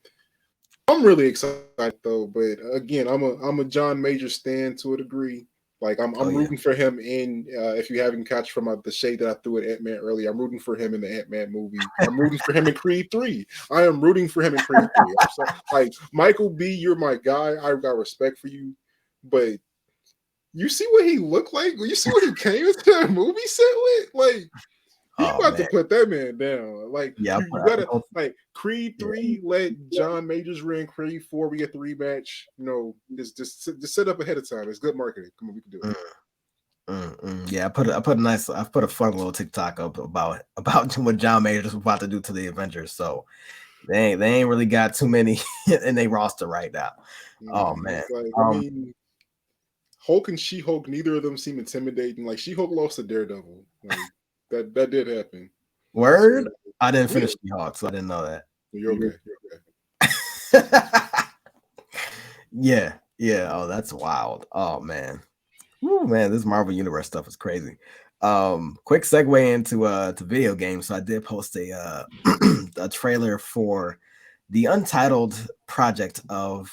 really excited though. But again, I'm a John Major stan to a degree. Like I'm rooting for him in. If you haven't catch from the shade that I threw at Ant-Man earlier, I'm rooting for him in the Ant-Man movie. I'm rooting for him in Creed 3. I am rooting for him in Creed 3. Like Michael B, you're my guy. I got respect for you, but you see what he looked like. You see what he came into that movie set with. Like he about to put that man down. Like you gotta like Creed 3. Let John Majors win. Creed 4. We get the rematch. You know, just set up ahead of time. It's good marketing. Come on, we can do it. Yeah, I put a fun little TikTok up about what John Majors was about to do to the Avengers. So they ain't really got too many in their roster right now. Oh man, like, I mean, Hulk and She-Hulk, neither of them seem intimidating. Like She-Hulk lost to Daredevil. Like, that did happen. Word? So, I didn't finish She-Hulk, so I didn't know that. You're okay. You're okay. Yeah. Oh, that's wild. Oh man. Woo, man, this Marvel Universe stuff is crazy. Quick segue into to video games. So I did post a a trailer for the untitled project of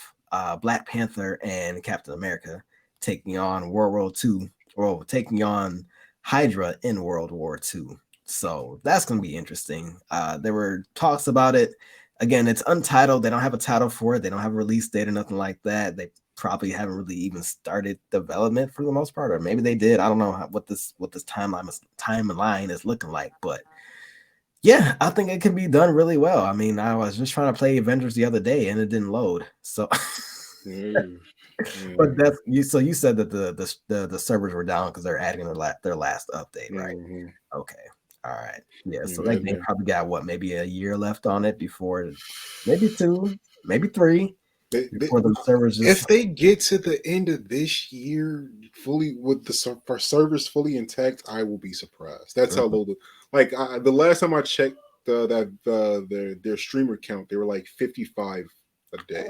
Black Panther and Captain America taking on World War II, or taking on Hydra in World War II. So that's going to be interesting. There were talks about it. Again, it's untitled. They don't have a title for it. They don't have a release date or nothing like that. They probably haven't really even started development for the most part, or maybe they did. I don't know what this timeline is looking like, but yeah, I think it can be done really well. I mean, I was just trying to play Avengers the other day and it didn't load. So but that's you. So you said that the servers were down because they're adding their last update, right? Okay. All right. Yeah. So that game probably got maybe a year left on it before, maybe 2, maybe 3. The servers if they get to the end of this year fully with the servers fully intact, I will be surprised. That's how low the last time I checked their streamer count, they were like 55 a day.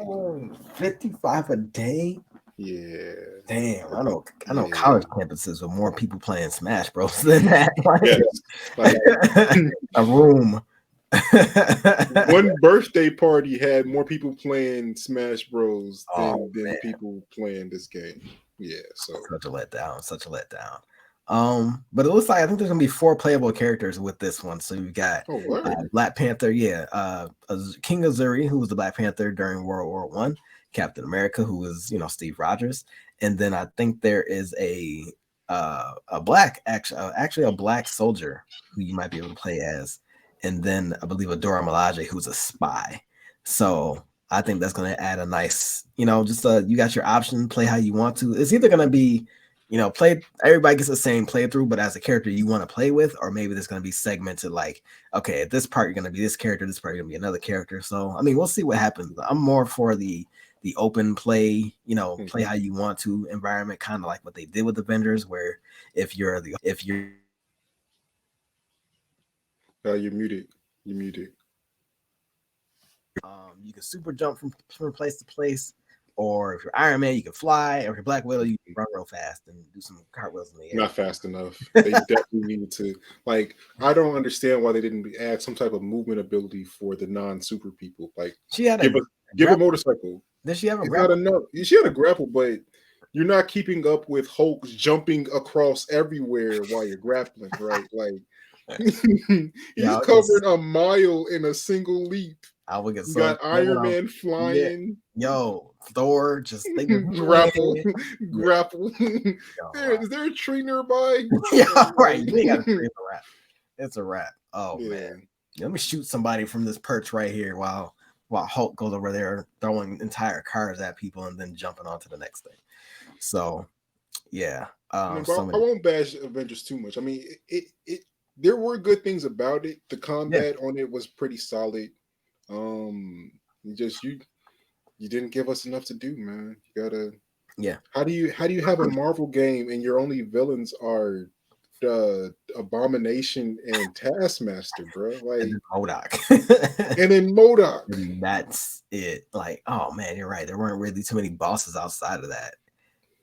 55 a day? Yeah. Damn, I know college campuses with more people playing Smash Bros than that. A room. One birthday party had more people playing Smash Bros than people playing this game. Yeah, so such a letdown. But it looks like I think there's gonna be 4 playable characters with this one. So you've got Black Panther, King Azuri, who was the Black Panther during World War I, Captain America, who was Steve Rogers, and then I think there is a black actually a black soldier who you might be able to play as. And then I believe Adora Milaje, who's a spy. So I think that's going to add a nice, you got your option, play how you want to. It's either going to be, everybody gets the same playthrough, but as a character you want to play with, or maybe there's going to be segmented like, okay, at this part you're going to be this character, this part you're going to be another character. So, I mean, we'll see what happens. I'm more for the open play, play how you want to environment, kind of like what they did with Avengers, where if you're you're muted. you can super jump from place to place. Or if you're Iron Man, you can fly. Or if you're Black Widow, you can run real fast and do some cartwheels in the air. Not fast enough. They definitely needed to. Like, I don't understand why they didn't add some type of movement ability for the non-super people. Like, she had give a motorcycle. Did she have a grapple? Not enough. She had a grapple, but you're not keeping up with Hulk jumping across everywhere while you're grappling, right? Like, he's covered a mile in a single leap. I would get you got Iron Man flying. Yeah. Yo, Thor just grapple. Is there a tree nearby? Yeah, right. You ain't got a tree. It's a wrap. Oh man, let me shoot somebody from this perch right here while Hulk goes over there throwing entire cars at people and then jumping on to the next thing. So yeah, I won't bash Avengers too much. I mean, it there were good things about it. The combat on it was pretty solid. You didn't give us enough to do, man. You gotta How do you have a Marvel game and your only villains are the Abomination and Taskmaster, bro? Like, and then MODOK. And then MODOK. And that's it. Like, oh man, you're right. There weren't really too many bosses outside of that.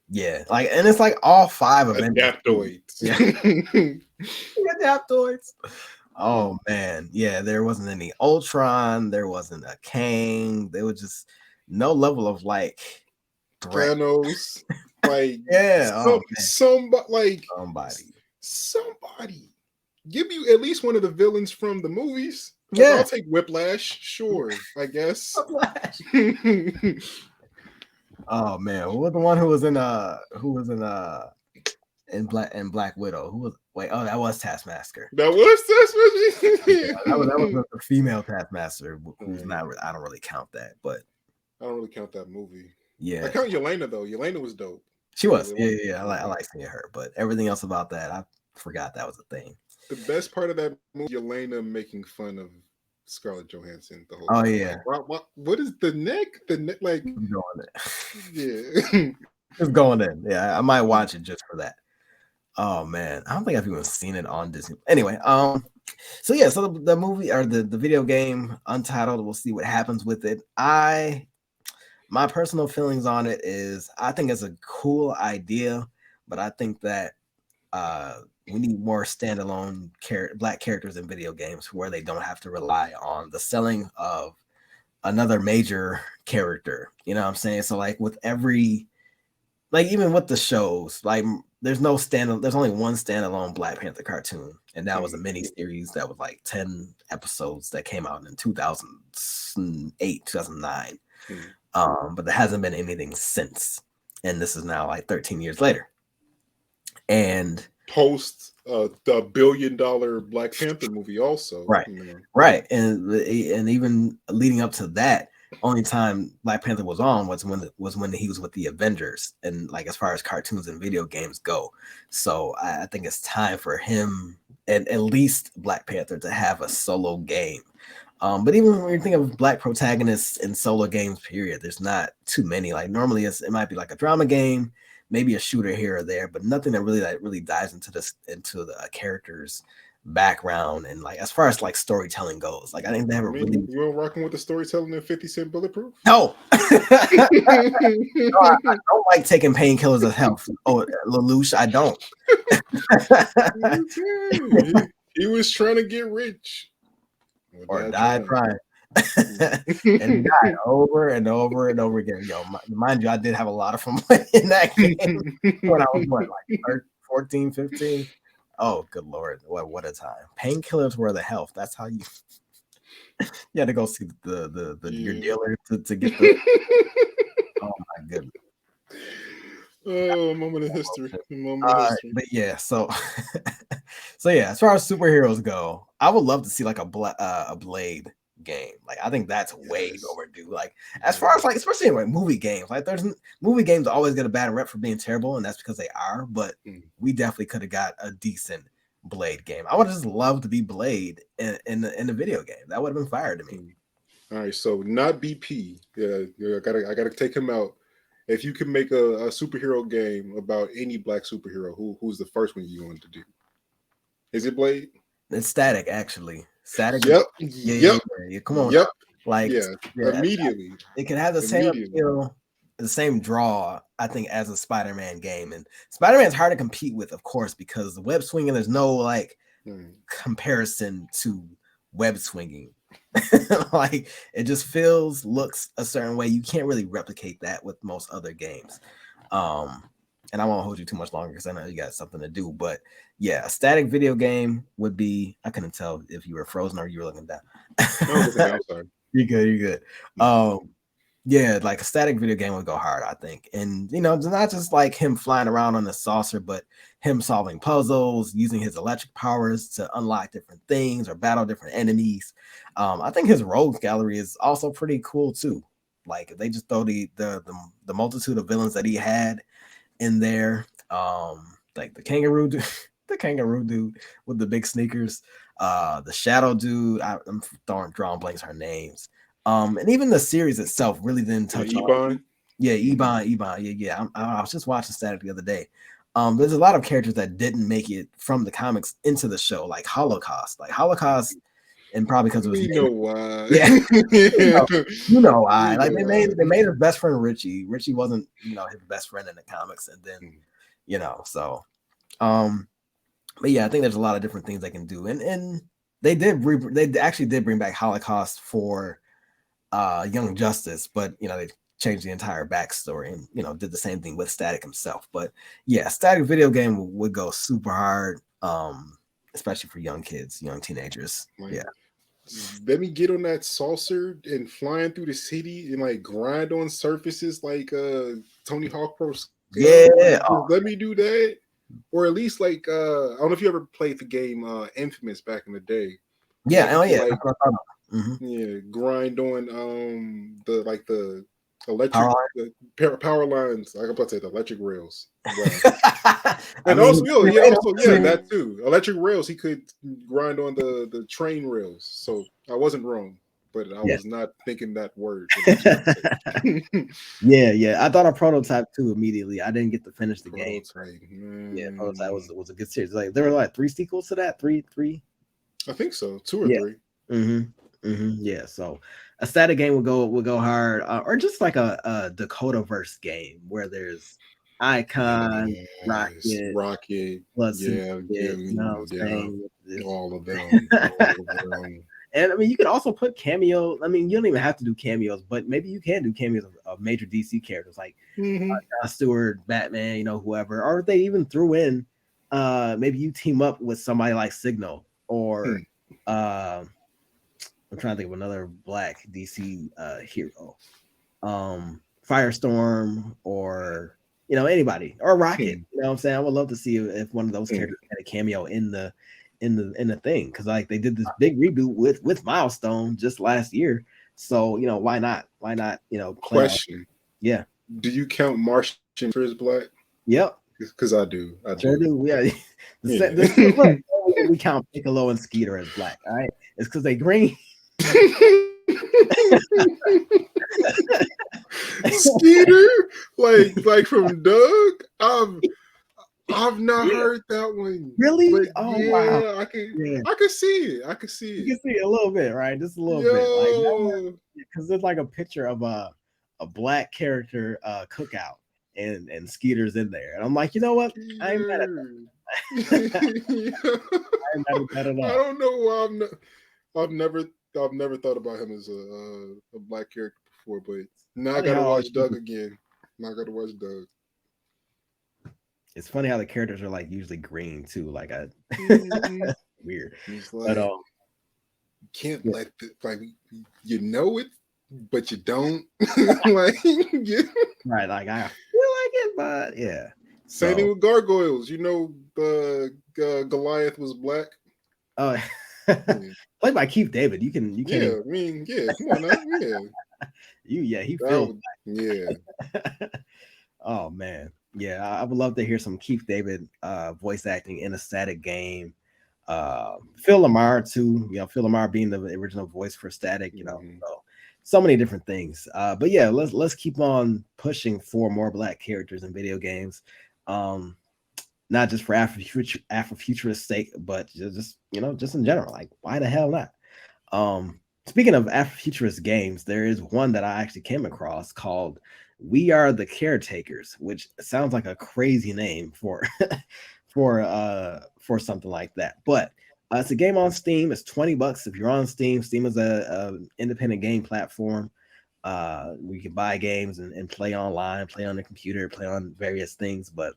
Yeah, like, and it's like all 5 of them. Adaptoids. Adaptoids. Oh man, yeah. There wasn't any Ultron. There wasn't a Kang. There was just no level of like Thanos. Like, somebody. Give me at least one of the villains from the movies. Like, I'll take Whiplash. Sure, I guess. Whiplash. Oh man, who was the one who was in Black Widow? Who was that was Taskmaster. That was Taskmaster. that was the female Taskmaster who's not. I don't really count that, but I don't really count that movie. Yeah, I count Yelena though. Yelena was dope. She was. Yeah. I like seeing her, but everything else about that, I forgot that was a thing. The best part of that movie, Yelena making fun of Scarlett Johansson the whole time. Yeah. Like, what is the neck? The neck, like, going in. Yeah. It's going in. Yeah, I might watch it just for that. Oh man, I don't think I've even seen it on Disney. Anyway, so yeah, so the movie or the video game Untitled, we'll see what happens with it. My personal feelings on it is I think it's a cool idea, but I think that we need more standalone Black characters in video games where they don't have to rely on the selling of another major character. You know what I'm saying? So like with every, like even with the shows, like there's only one standalone Black Panther cartoon, and that was a mini series that was like 10 episodes that came out in 2008, 2009. But there hasn't been anything since, and this is now like 13 years later. And post the $1 billion Black Panther movie also. Right. Right. And even leading up to that, only time Black Panther was on was when he was with the Avengers, and like as far as cartoons and video games go. So I think it's time for him and at least Black Panther to have a solo game. But even when you think of Black protagonists in solo games, period, there's not too many. Like normally it might be like a drama game, maybe a shooter here or there, but nothing that really dives into the character's background and like as far as like storytelling goes. Like I think they have you were rocking with the storytelling in 50 Cent Bulletproof? No. I don't like taking painkillers as health. Oh, Lelouche, I don't. he was trying to get rich. Or die trying. And died over and over and over again. Yo, mind you, I did have a lot of fun playing that game when I was like 14, 15. Oh, good Lord. What a time. Painkillers were the health. That's how you had to go see your dealer to get the oh my goodness. Oh, moment of history. But yeah, so yeah, as far as superheroes go, I would love to see like a Blade game. Like I think that's way overdue. Like as far as like especially in like movie games, like movie games always get a bad rep for being terrible, and that's because they are. But we definitely could have got a decent Blade game. I would have just loved to be Blade in the video game. That would have been fire to me. All right, so not BP. Yeah, I gotta take him out. If you can make a superhero game about any Black superhero, who's the first one you want to do? Is it Blade? It's Static, actually. Static. Yep. Yeah. Come on. Yep. Like, immediately. It can have the same appeal, the same draw, I think, as a Spider-Man game. And Spider-Man's hard to compete with, of course, because the web swinging, there's no like comparison to web swinging. Like, it just looks a certain way. You can't really replicate that with most other games. And I won't hold you too much longer because I know you got something to do. But yeah, a static video game would be, I couldn't tell if you were frozen or you were looking down. I'm sorry. You're good. Yeah, like a static video game would go hard, I think. And not just like him flying around on the saucer, but him solving puzzles, using his electric powers to unlock different things or battle different enemies. I think his rogues gallery is also pretty cool too. Like, if they just throw the multitude of villains that he had in there, like the kangaroo dude with the big sneakers, the shadow dude, I'm drawing blanks her names, and even the series itself really didn't touch on. Ebon. I was just watching Static the other day. There's a lot of characters that didn't make it from the comics into the show, like Holocaust, and probably because it was why. Why. Like, they made his best friend Richie. Richie wasn't, his best friend in the comics, and then so but yeah, I think there's a lot of different things they can do. And they actually did bring back Holocaust for Young Justice, but they changed the entire backstory and did the same thing with Static himself. But yeah, Static video game would go super hard, especially for young kids, young teenagers. Let me get on that saucer and flying through the city and like grind on surfaces like Tony Hawk Pro. Let me do that. Or at least like I don't know if you ever played the game Infamous back in the day. Yeah, grind on the electric power lines. Like I'm about to say the electric rails. And that too. Electric rails, he could grind on the train rails. So I wasn't wrong, but I was not thinking that word. Yeah. I thought of Prototype too immediately. I didn't get to finish the game. Yeah, Prototype was a good series. Like, there were like 3 sequels to that. Three. I think so. 2 or 3. Yeah. So a static game would go hard, or just like a Dakota-verse game where there's Icon, Rocket, all of them. And I mean, you could also put cameo. I mean, you don't even have to do cameos, but maybe you can do cameos of major DC characters like John Stewart, Batman, whoever. Or if they even threw in, maybe you team up with somebody like Signal, or I'm trying to think of another Black DC hero, Firestorm, or anybody, or Rocket. You know what I'm saying? I would love to see if one of those characters had a cameo in the thing, because like they did this big reboot with Milestone just last year. So why not? Question. Yeah. Do you count Martian for his Black? Yep. Because I do. Sure do. Yeah. We count Piccolo and Skeeter as Black. All right. It's because they green. Skeeter, like from Doug. I've not heard that one. Really? But wow. I can see it. You can see it a little bit, right? Just a little bit. Like, because there's like a picture of a Black character cookout, and Skeeter's in there. And I'm like, you know what? I ain't mad at that. I ain't mad at that at all. I don't know why I've never thought about him as a Black character before, but now I gotta watch Doug again. It's funny how the characters are like usually green too. Like weird. It's like, but you can't let it, but you don't. Right. Like, I feel like it, but yeah. Same thing with gargoyles. The Goliath was Black. Oh, played by Keith David. You can. Yeah, come on now. Yeah. He feels. Yeah. Oh man. Yeah, I would love to hear some Keith David voice acting in a static game. Phil Lamar too. Phil Lamar being the original voice for Static. So many different things. But yeah, let's keep on pushing for more Black characters in video games. Not just for Afrofuturist sake, but just in general. Like, why the hell not? speaking of Afrofuturist games, there is one that I actually came across called "We Are the Caretakers," which sounds like a crazy name for for something like that. But it's a game on Steam. It's $20 if you're on Steam. Steam is a independent game platform. We can buy games and play online, play on the computer, play on various things. But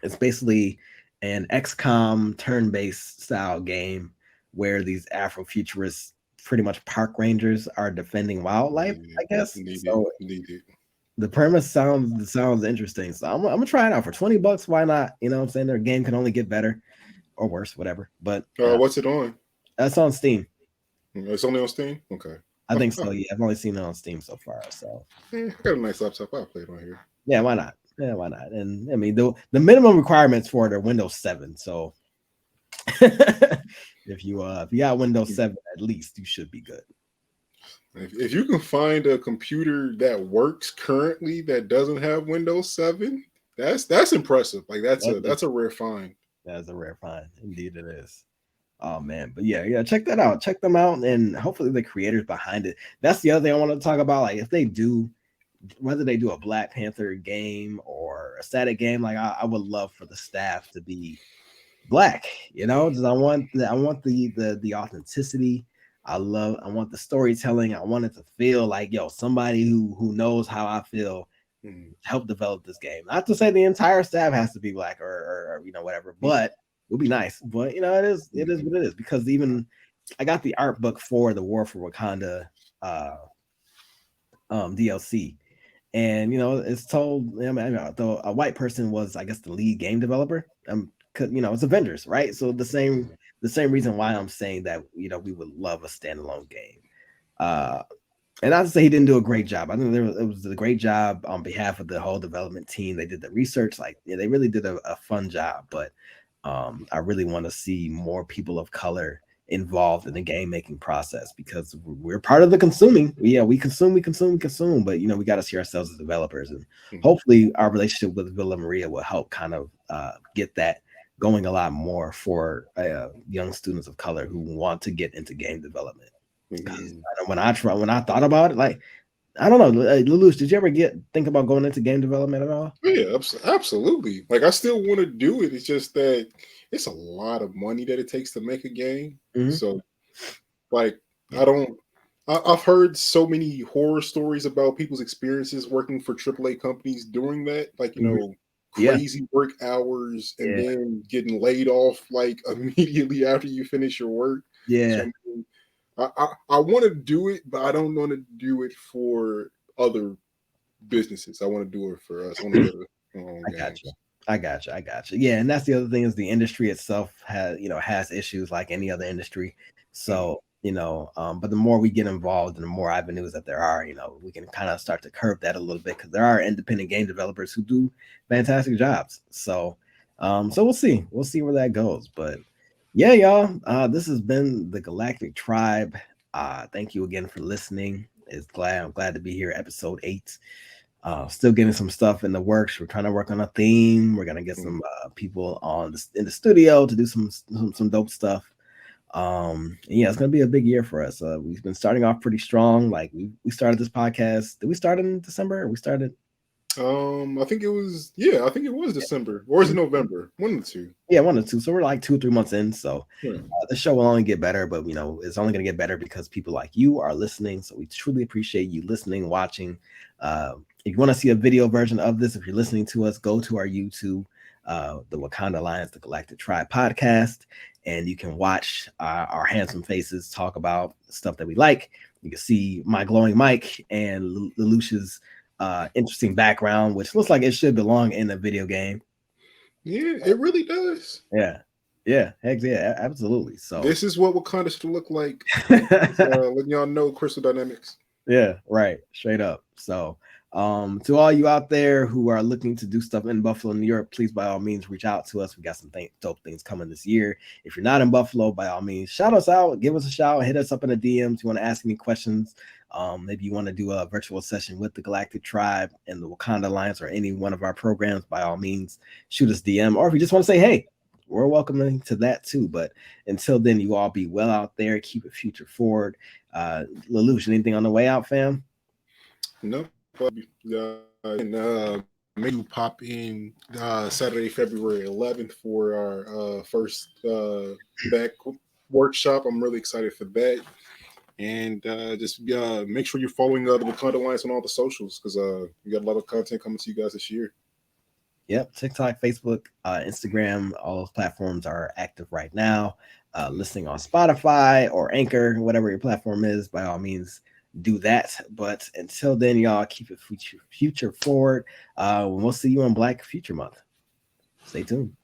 it's basically an XCOM turn-based style game where these Afrofuturist, pretty much park rangers, are defending wildlife, I guess. So the premise sounds interesting. So I'm gonna try it out for $20. Why not? You know what I'm saying? Their game can only get better or worse, whatever. But what's it on? That's on Steam. It's only on Steam? Okay. I think so. Yeah, I've only seen it on Steam so far. So I got a nice laptop. I'll play it on here. Yeah, why not? Yeah, why not? And I mean, the minimum requirements for it are Windows 7. So if you got Windows 7, at least you should be good. If you can find a computer that works currently that doesn't have Windows 7, that's impressive. Like that's a rare find. That's a rare find. Indeed it is. Oh man, but yeah, check that out. Check them out, and hopefully the creators behind it. That's the other thing I want to talk about. Like if they do, whether they do a Black Panther game or a static game, like I would love for the staff to be Black. You know, because I want the authenticity. I want the storytelling. I want it to feel like somebody who knows how I feel help develop this game. Not to say the entire staff has to be Black or whatever, but it would be nice. But it is what it is, because even I got the art book for the War for Wakanda DLC, and it's told though a white person was, I guess, the lead game developer. It's Avengers, right? So the same reason why I'm saying that we would love a standalone game. And not to say he didn't do a great job. I think it was a great job on behalf of the whole development team. They did the research, they really did a fun job. But I really want to see more people of color involved in the game making process, because we're part of the consuming. We consume, but we got to see ourselves as developers, and hopefully our relationship with Villa Maria will help kind of get that going a lot more for young students of color who want to get into game development. When I thought about it, like, I don't know, Lelouche, did you ever think about going into game development at all? Yeah, absolutely. Like, I still want to do it. It's just that it's a lot of money that it takes to make a game. So, like, I've heard so many horror stories about people's experiences working for AAA companies doing that. Like, crazy work hours and then getting laid off like immediately after you finish your work. Yeah. So, I want to do it, but I don't want to do it for other businesses. I want to do it for us. I want to do it. I got you. Yeah, and that's the other thing, is the industry itself has issues like any other industry. So but the more we get involved and the more avenues that there are, we can kind of start to curb that a little bit, because there are independent game developers who do fantastic jobs. So we'll see where that goes. But yeah, y'all, this has been the Galactic Tribe. Thank you again for listening. I'm glad to be here, episode 8. Still getting some stuff in the works. We're trying to work on a theme. We're gonna get some people in the studio to do some dope stuff. It's gonna be a big year for us. We've been starting off pretty strong. Like we started this podcast. Did we start in December? We started. I think it was December, or is it November? One of the two. Yeah, one of the two. So we're like 2 or 3 months in. So the show will only get better, but it's only gonna get better because people like you are listening. So we truly appreciate you listening, watching. If you want to see a video version of this, if you're listening to us, go to our YouTube, the Wakanda Alliance, the Galactic Tribe Podcast, and you can watch our handsome faces talk about stuff that we like. You can see my glowing mic and Lelouche's interesting background, which looks like it should belong in a video game. Yeah, it really does. Yeah, heck yeah, absolutely. So this is what Wakanda should look like. Letting y'all know Crystal Dynamics. Yeah, right, straight up. So to all you out there who are looking to do stuff in Buffalo, New York, please by all means reach out to us. We got some dope things coming this year. If you're not in Buffalo, by all means shout us out, give us a shout, hit us up in the DMs. You want to ask any questions, maybe you want to do a virtual session with the Galactic Tribe and the Wakanda Alliance or any one of our programs, by all means shoot us DM. Or if you just want to say, hey, we're welcoming to that too. But until then, you all be well out there. Keep it future forward. Lelouche, anything on the way out, fam? No. Maybe you pop in Saturday, February 11th for our first back workshop. I'm really excited for that. And just make sure you're following the Wakanda Alliance on all the socials because we got a lot of content coming to you guys this year. Yep, TikTok, Facebook, Instagram, all those platforms are active right now. Listening on Spotify or Anchor, whatever your platform is, by all means, do that. But until then, y'all keep it future forward. We'll see you on Black Future Month. Stay tuned.